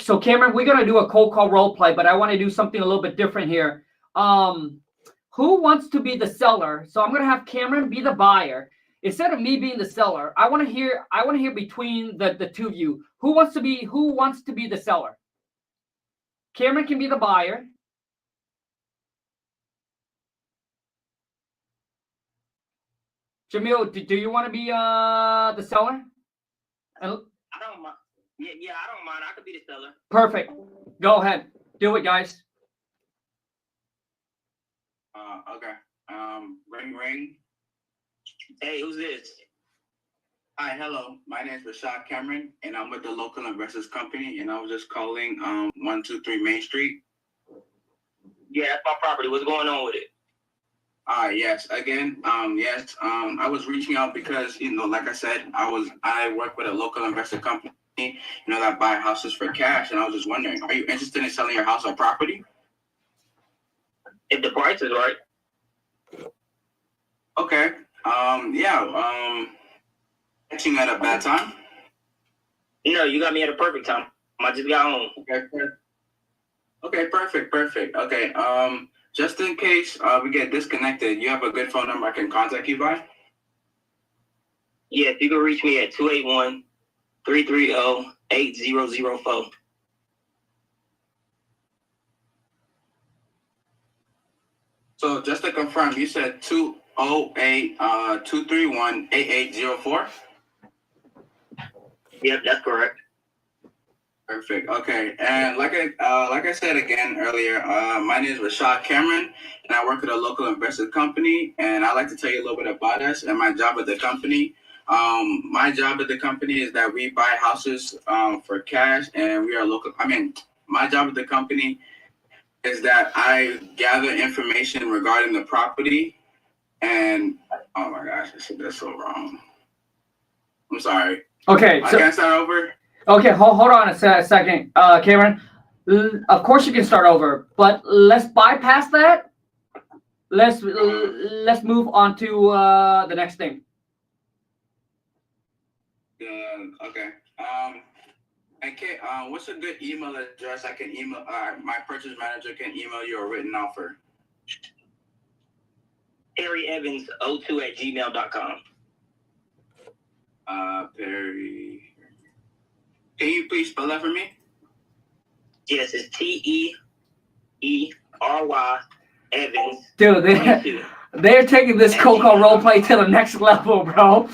So Cameron, we're gonna do a cold call role play, but I want to do something a little bit different here. Who wants to be the seller? So I'm gonna have Cameron be the buyer instead of me being the seller. I want to hear between the two of you. Who wants to be the seller? Cameron can be the buyer. Jamil, do you want to be the seller? I don't mind. Yeah, I don't mind. I could be the seller. Perfect. Go ahead. Do it, guys. Okay. Ring. Hey, who's this? Hi, hello. My name is Rashad Cameron, and I'm with the local investors company, and I was just calling 123 Main Street. Yeah, that's my property. What's going on with it? Yes. Again, yes. I was reaching out because, like I said, I work with a local investor company, that buy houses for cash, and I was just wondering, are you interested in selling your house or property? If the price is right. Okay. Catching at a bad time? No, you got me at a perfect time. I just got home. Okay, perfect. Okay, just in case we get disconnected, you have a good phone number I can contact you by? Yes, you can reach me at 281-330-8004. So just to confirm, you said 208-231-8804? Yep, that's correct. Perfect. Okay, and like I said again earlier, my name is Rashad Cameron, and I work at a local investor company. And I'd like to tell you a little bit about us and my job at the company. My job at the company is that we buy houses for cash, and we are local. My job at the company is that I gather information regarding the property. And oh my gosh, I said that so wrong. I'm sorry. Okay, I can't start over. Okay, hold on a second, Cameron. Of course you can start over, but let's bypass that. Let's move on to the next thing. Okay. What's a good email address I can email? My purchase manager can email you a written offer. PerryEvans02@gmail.com. Perry. Can you please spell that for me? Yes, it's TEERY Evans. Dude, they're taking this cold call roleplay to the next level, bro.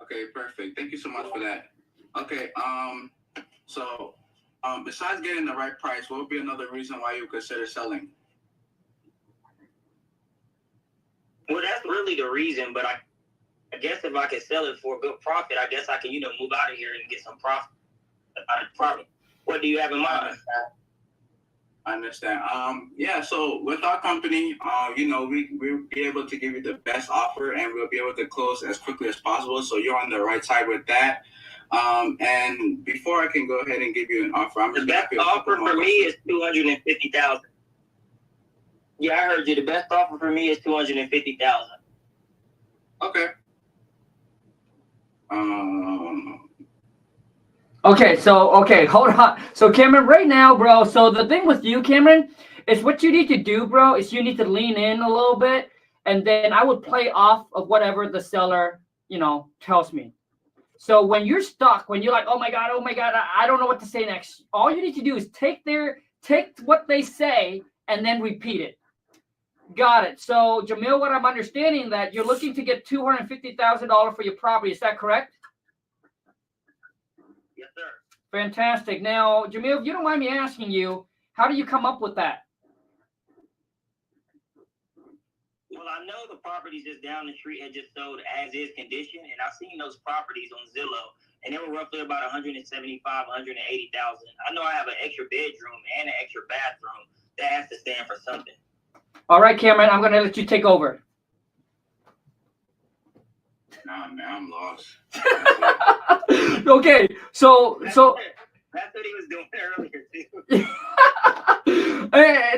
Okay, perfect. Thank you so much for that. Okay, so besides getting the right price, what would be another reason why you would consider selling? Well, that's really the reason, but I guess if I could sell it for a good profit, I guess I can, move out of here and get some profit out of the property. What do you have in mind? I understand. So with our company, we'll be able to give you the best offer, and we'll be able to close as quickly as possible. So you're on the right side with that. And before I can go ahead and give you an offer, the best offer for me is $250,000. Yeah, I heard you. The best offer for me is $250,000. Okay. Okay, hold on. So Cameron, right now, bro, so the thing with you, Cameron, is what you need to do, bro, is you need to lean in a little bit, and then I would play off of whatever the seller, tells me. So when you're stuck, when you're like, oh my God, I don't know what to say next, all you need to do is take what they say and then repeat it. Got it. So Jamil, what I'm understanding that you're looking to get $250,000 for your property. Is that correct? Yes, sir. Fantastic. Now, Jamil, if you don't mind me asking you, how do you come up with that? Well, I know the properties just down the street had just sold as is condition, and I've seen those properties on Zillow, and they were roughly about $175,000, $180,000. I know I have an extra bedroom and an extra bathroom that has to stand for something. All right, Cameron, I'm going to let you take over. Nah, man, I'm lost. Okay, so that's what he was doing earlier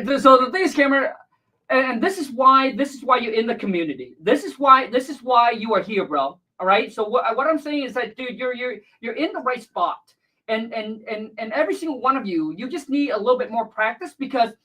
too. So the thing is, Cameron, and this is why you're in the community. This is why you are here, bro. All right. So what I'm saying is that, dude, you're in the right spot, and every single one of you just need a little bit more practice, because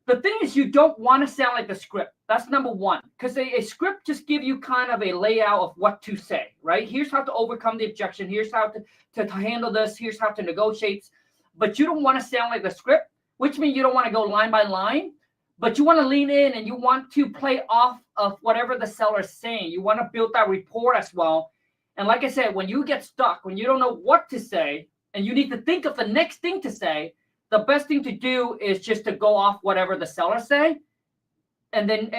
the thing is, you don't want to sound like the script. That's number one, because a script just gives you kind of a layout of what to say, right? Here's how to overcome the objection. Here's how to handle this. Here's how to negotiate. But you don't want to sound like the script, which means you don't want to go line by line, but you want to lean in and you want to play off of whatever the seller is saying. You want to build that rapport as well. And like I said, when you get stuck, when you don't know what to say, and you need to think of the next thing to say, the best thing to do is just to go off whatever the seller say, and then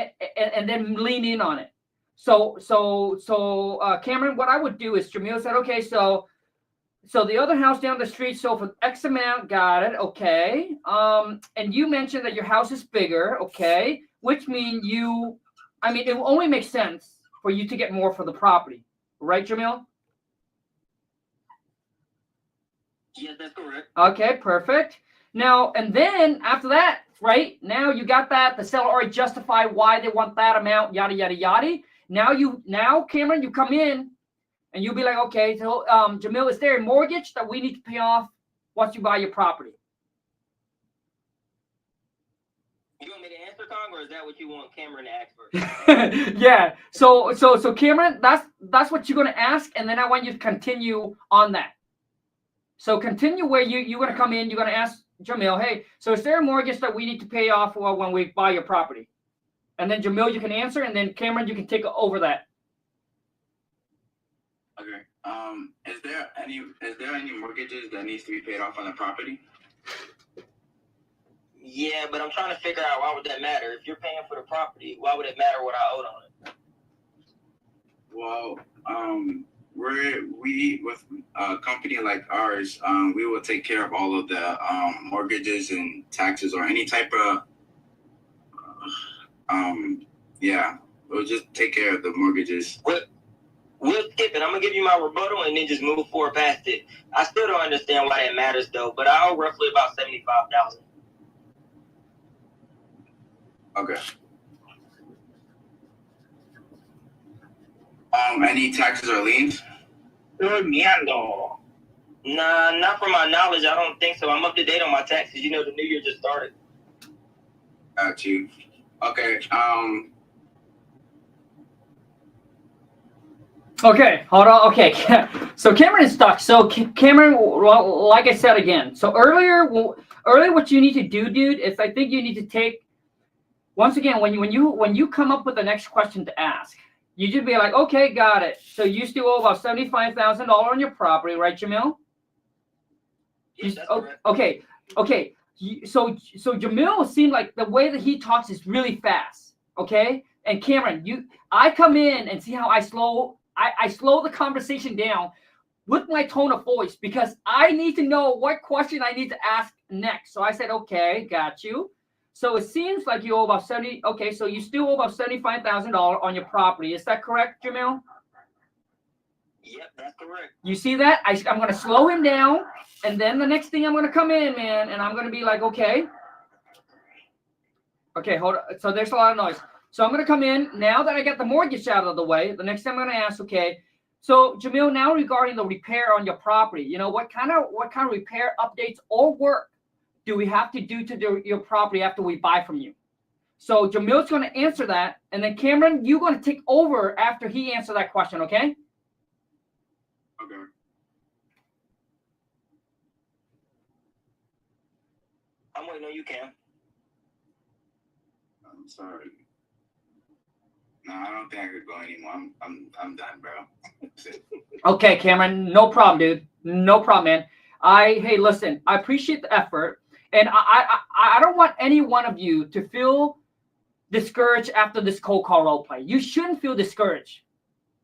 lean in on it. So Cameron, what I would do is Jamil said, okay, so the other house down the street sold for X amount, got it, okay. And you mentioned that your house is bigger, okay, which means it will only make sense for you to get more for the property, right, Jamil? Yes, that's correct. Okay, perfect. Now, and then after that, right, now you got that, the seller already justified why they want that amount, yada, yada, yada. Now, Cameron, you come in and you'll be like, okay, so Jamil, is there a mortgage that we need to pay off once you buy your property? You want me to answer, Khang, or is that what you want Cameron to ask first? Yeah. So Cameron, that's what you're gonna ask, and then I want you to continue on that. So continue where you're gonna come in, you're gonna ask Jamil, hey, so is there a mortgage that we need to pay off when we buy your property? And then Jamil, you can answer, and then Cameron, you can take over that. Okay. Is there any mortgages that needs to be paid off on the property? Yeah, but I'm trying to figure out why would that matter? If you're paying for the property, why would it matter what I owed on it? Well, we with a company like ours, we will take care of all of the mortgages and taxes or any type of we'll just take care of the mortgages. We'll skip it. I'm gonna give you my rebuttal and then just move forward past it. I still don't understand why that matters though, but I owe roughly about $75,000. Okay. Any taxes or liens? Nah, not from my knowledge. I don't think so. I'm up to date on my taxes. You know, the new year just started. Got you. Okay. Okay, hold on. Okay, so Cameron is stuck. So Cameron, like I said again, so earlier what you need to do, dude, is I think you need to take, once again, when you come up with the next question to ask, you just be like, okay, got it. So you still owe about $75,000 on your property, right, Jamil? Yes, okay. So Jamil seemed like the way that he talks is really fast, okay? And Cameron, I come in and see how I slow the conversation down with my tone of voice because I need to know what question I need to ask next. So I said, okay, got you. So it seems like you owe about so you still owe about $75,000 on your property. Is that correct, Jamil? Yep, that's correct. You see that? I'm going to slow him down, and then the next thing I'm going to come in, man, and I'm going to be like, okay, hold on. So there's a lot of noise. So I'm going to come in, now that I got the mortgage out of the way, the next time I'm going to ask, okay, so Jamil, now regarding the repair on your property, what kind of repair updates or work do we have to do to your property after we buy from you? So Jamil's going to answer that, and then Cameron, you're going to take over after he answers that question, okay? Okay. I'm waiting on you, Cam. I'm sorry. No, I don't think I could go anymore. I'm done, bro. Okay, Cameron, no problem, dude. No problem, man. Hey, listen, I appreciate the effort, and I don't want any one of you to feel discouraged after this cold call role play. You shouldn't feel discouraged.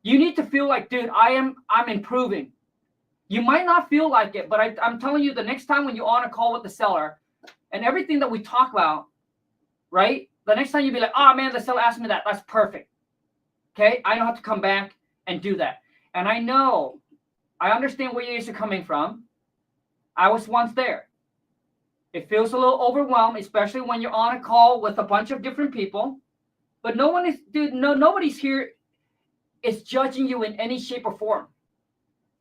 You need to feel like, dude, I'm improving. You might not feel like it, but I'm telling you, the next time when you're on a call with the seller and everything that we talk about, right? The next time you'll be like, oh man, the seller asked me that. That's perfect. Okay, I don't have to come back and do that. And I understand where you guys are coming from. I was once there. It feels a little overwhelmed, especially when you're on a call with a bunch of different people. But nobody's here is judging you in any shape or form.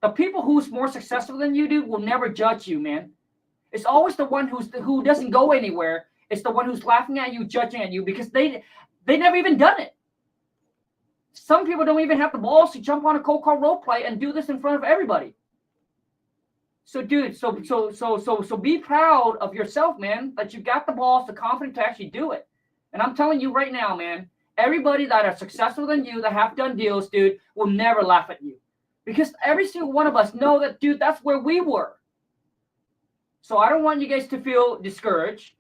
The people who's more successful than you, dude, will never judge you, man. It's always the one who doesn't go anywhere. It's the one who's laughing at you, judging at you, because they never even done it. Some people don't even have the balls to jump on a cold call role play and do this in front of everybody. So, dude, so be proud of yourself, man, that you got the balls, the confidence to actually do it. And I'm telling you right now, man, everybody that are successful than you, that have done deals, dude, will never laugh at you. Because every single one of us know that, dude, that's where we were. So I don't want you guys to feel discouraged.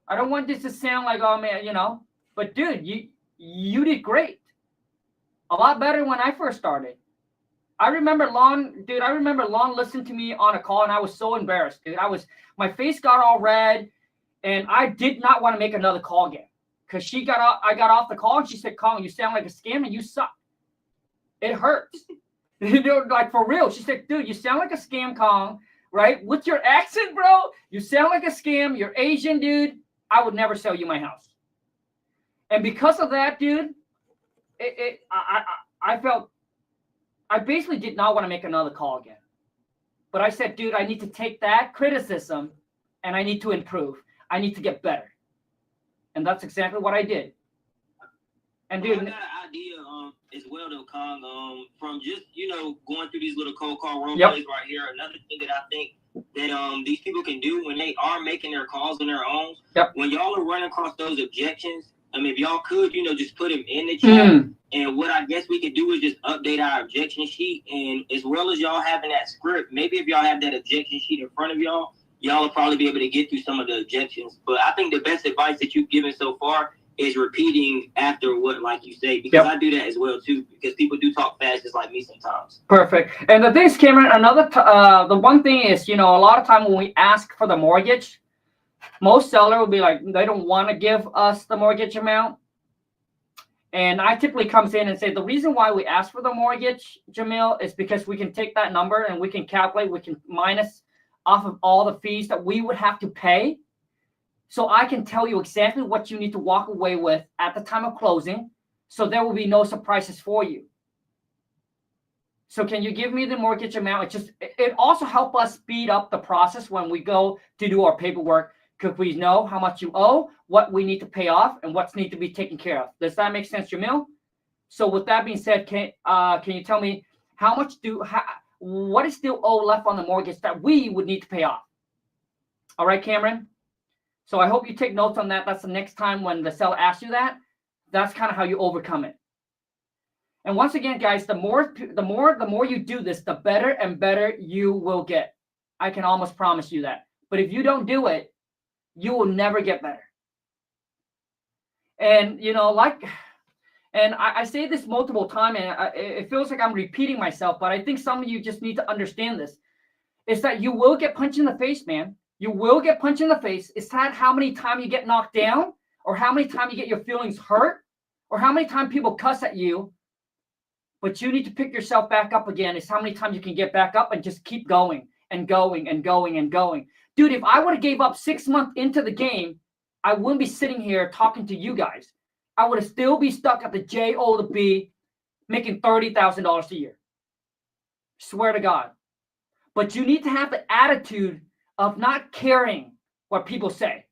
I don't want this to sound like, oh, man, But, dude, you did great. A lot better when I first started. I remember Lon listened to me on a call, and I was so embarrassed, dude. My face got all red, and I did not want to make another call again. Because I got off the call, and she said, Khang, you sound like a scam, and you suck. It hurts. You know, like, for real. She said, dude, you sound like a scam, Khang, right? With your accent, bro, you sound like a scam. You're Asian, dude. I would never sell you my house. And because of that, dude, I basically did not want to make another call again. But I said, dude, I need to take that criticism and I need to improve. I need to get better. And that's exactly what I did. And dude, I got an idea as well though, Khang, from just, you know, going through these little cold call role plays right here. Another thing that I think that these people can do when they are making their calls on their own, when y'all are running across those objections, I mean, if y'all could, you know, just put them in the chat. And what I guess we could do is just update our objection sheet. And as well as y'all having that script, maybe if y'all have that objection sheet in front of y'all will probably be able to get through some of the objections. But I think the best advice that you've given so far is repeating after what, like you say, because I do that as well too, because people do talk fast just like me sometimes. Perfect. And the thing is, Cameron, the one thing is, you know, a lot of time when we ask for the mortgage, most seller will be like, they don't want to give us the mortgage amount. And I typically comes in and say, the reason why we ask for the mortgage, Jamil, is because we can take that number and we can calculate, we can minus off of all the fees that we would have to pay. So I can tell you exactly what you need to walk away with at the time of closing. So there will be no surprises for you. So can you give me the mortgage amount? It also helps us speed up the process when we go to do our paperwork, because we know how much you owe, what we need to pay off, and what's need to be taken care of. Does that make sense, Jamil? So with that being said, can you tell me what is still owed left on the mortgage that we would need to pay off? All right, Cameron? So I hope you take notes on that. That's the next time when the seller asks you that. That's kind of how you overcome it. And once again, guys, the more you do this, the better and better you will get. I can almost promise you that. But if you don't do it, you will never get better. And, you know, I say this multiple times, and it feels like I'm repeating myself, but I think some of you just need to understand this. It's that you will get punched in the face, man. You will get punched in the face. It's not how many times you get knocked down, or how many times you get your feelings hurt, or how many times people cuss at you. But you need to pick yourself back up again. It's how many times you can get back up and just keep going and going and going and going. Dude, if I would have gave up 6 months into the game, I wouldn't be sitting here talking to you guys. I would have still be stuck at the J-O to B, making $30,000 a year. Swear to God. But you need to have the attitude of not caring what people say.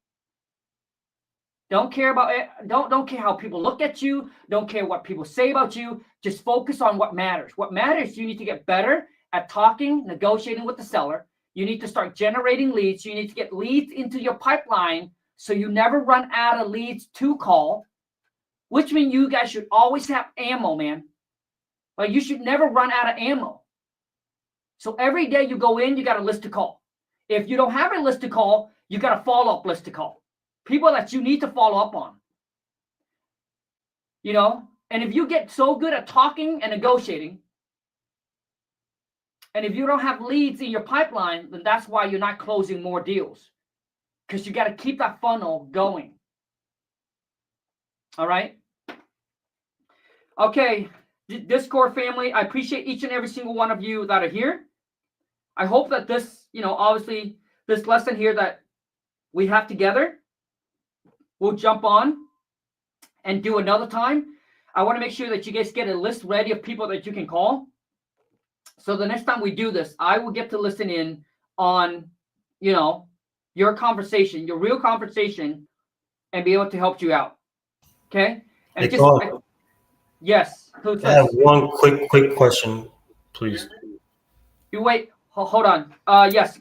Don't care about it. Don't care how people look at you. Don't care what people say about you. Just focus on what matters. What matters, you need to get better at talking, negotiating with the seller. You need to start generating leads. You need to get leads into your pipeline so you never run out of leads to call, which means you guys should always have ammo, man. Like, you should never run out of ammo. So every day you go in, you got a list to call. If you don't have a list to call, you got a follow-up list to call. People that you need to follow up on. You know? And if you get so good at talking and negotiating, and if you don't have leads in your pipeline, then that's why you're not closing more deals. Because you got to keep that funnel going. All right? Okay. Discord family, I appreciate each and every single one of you that are here. I hope that this, you know, obviously this lesson here that we have together, we'll jump on and do another time. I want to make sure that you guys get a list ready of people that you can call. So the next time we do this, I will get to listen in on, you know, your conversation, your real conversation, and be able to help you out. Okay? And hey, yes. I have one quick question, please. You wait. Hold on. Yes.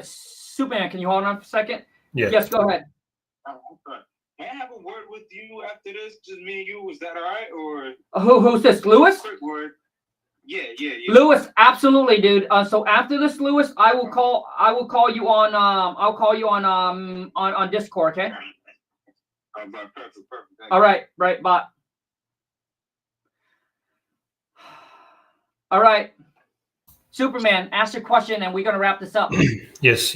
Superman, can you hold on for a second? Yeah. Yes, go ahead. May I have a word with you after this? Just me and you. Is that all right? Or who's this? Lewis? Quick word. Yeah. Lewis, absolutely, dude. So after this, Lewis, I will call you on. I'll call you on Discord. Okay. Perfect. All right. Bye. All right. Superman, ask your question, and we're going to wrap this up. Yes.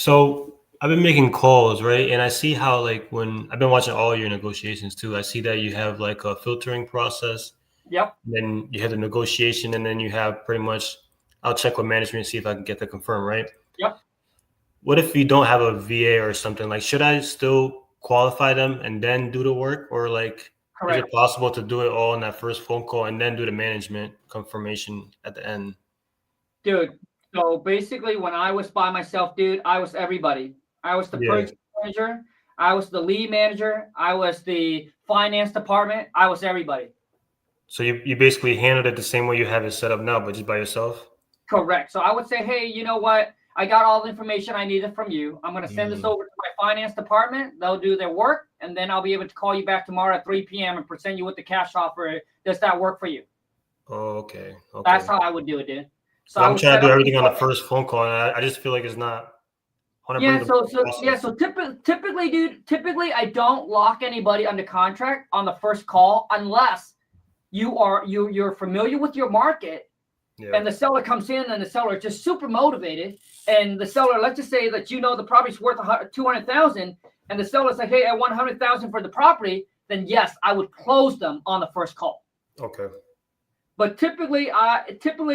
So I've been making calls, right? And I see how, like, when I've been watching all your negotiations too, I see that you have like a filtering process. Yep. Then you have the negotiation, and then you have pretty much, I'll check with management and see if I can get that confirmed, right? Yep. What if you don't have a VA or something? Like, should I still qualify them and then do the work? Or like, Correct. is it possible to do it all in that first phone call and then do the management confirmation at the end? Dude, so basically when I was by myself, dude, I was everybody. I was the purchase manager. I was the lead manager. I was the finance department. I was everybody. So you basically handled it the same way you have it set up now, but just by yourself? Correct. So I would say, hey, you know what? I got all the information I needed from you. I'm going to send this over to my finance department. They'll do their work, and then I'll be able to call you back tomorrow at 3 p.m. and present you with the cash offer. Does that work for you? Oh, okay. That's how I would do it, dude. So I'm trying to do everything on the first phone call, and I just feel like it's not. So typically, dude, I don't lock anybody under contract on the first call unless you're familiar with your market. Yeah. And the seller comes in, and the seller is just super motivated. And the seller, let's just say that the property's worth $200,000, and the seller's like, "Hey, I want $100,000 for the property." Then yes, I would close them on the first call. Okay. But typically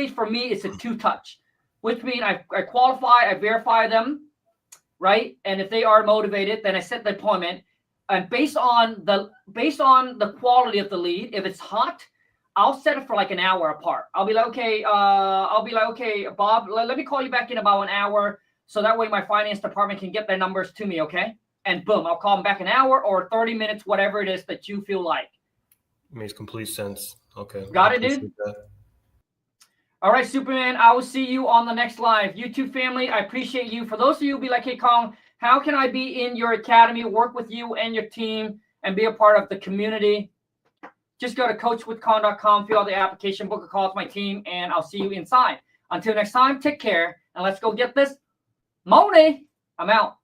for me, it's a two-touch, which means I qualify, I verify them, right? And if they are motivated, then I set the appointment. And based on the quality of the lead, if it's hot, I'll set it for like an hour apart. I'll be like, okay, Bob, let me call you back in about an hour, so that way my finance department can get their numbers to me, okay? And boom, I'll call them back an hour or 30 minutes, whatever it is that you feel like. Makes complete sense. Okay. Got it, dude? All right, Superman, I will see you on the next live. YouTube family, I appreciate you. For those of you who be like, hey, Khang, how can I be in your academy, work with you and your team, and be a part of the community? Just go to coachwithkhang.com, fill out the application, book a call with my team, and I'll see you inside. Until next time, take care, and let's go get this money. I'm out.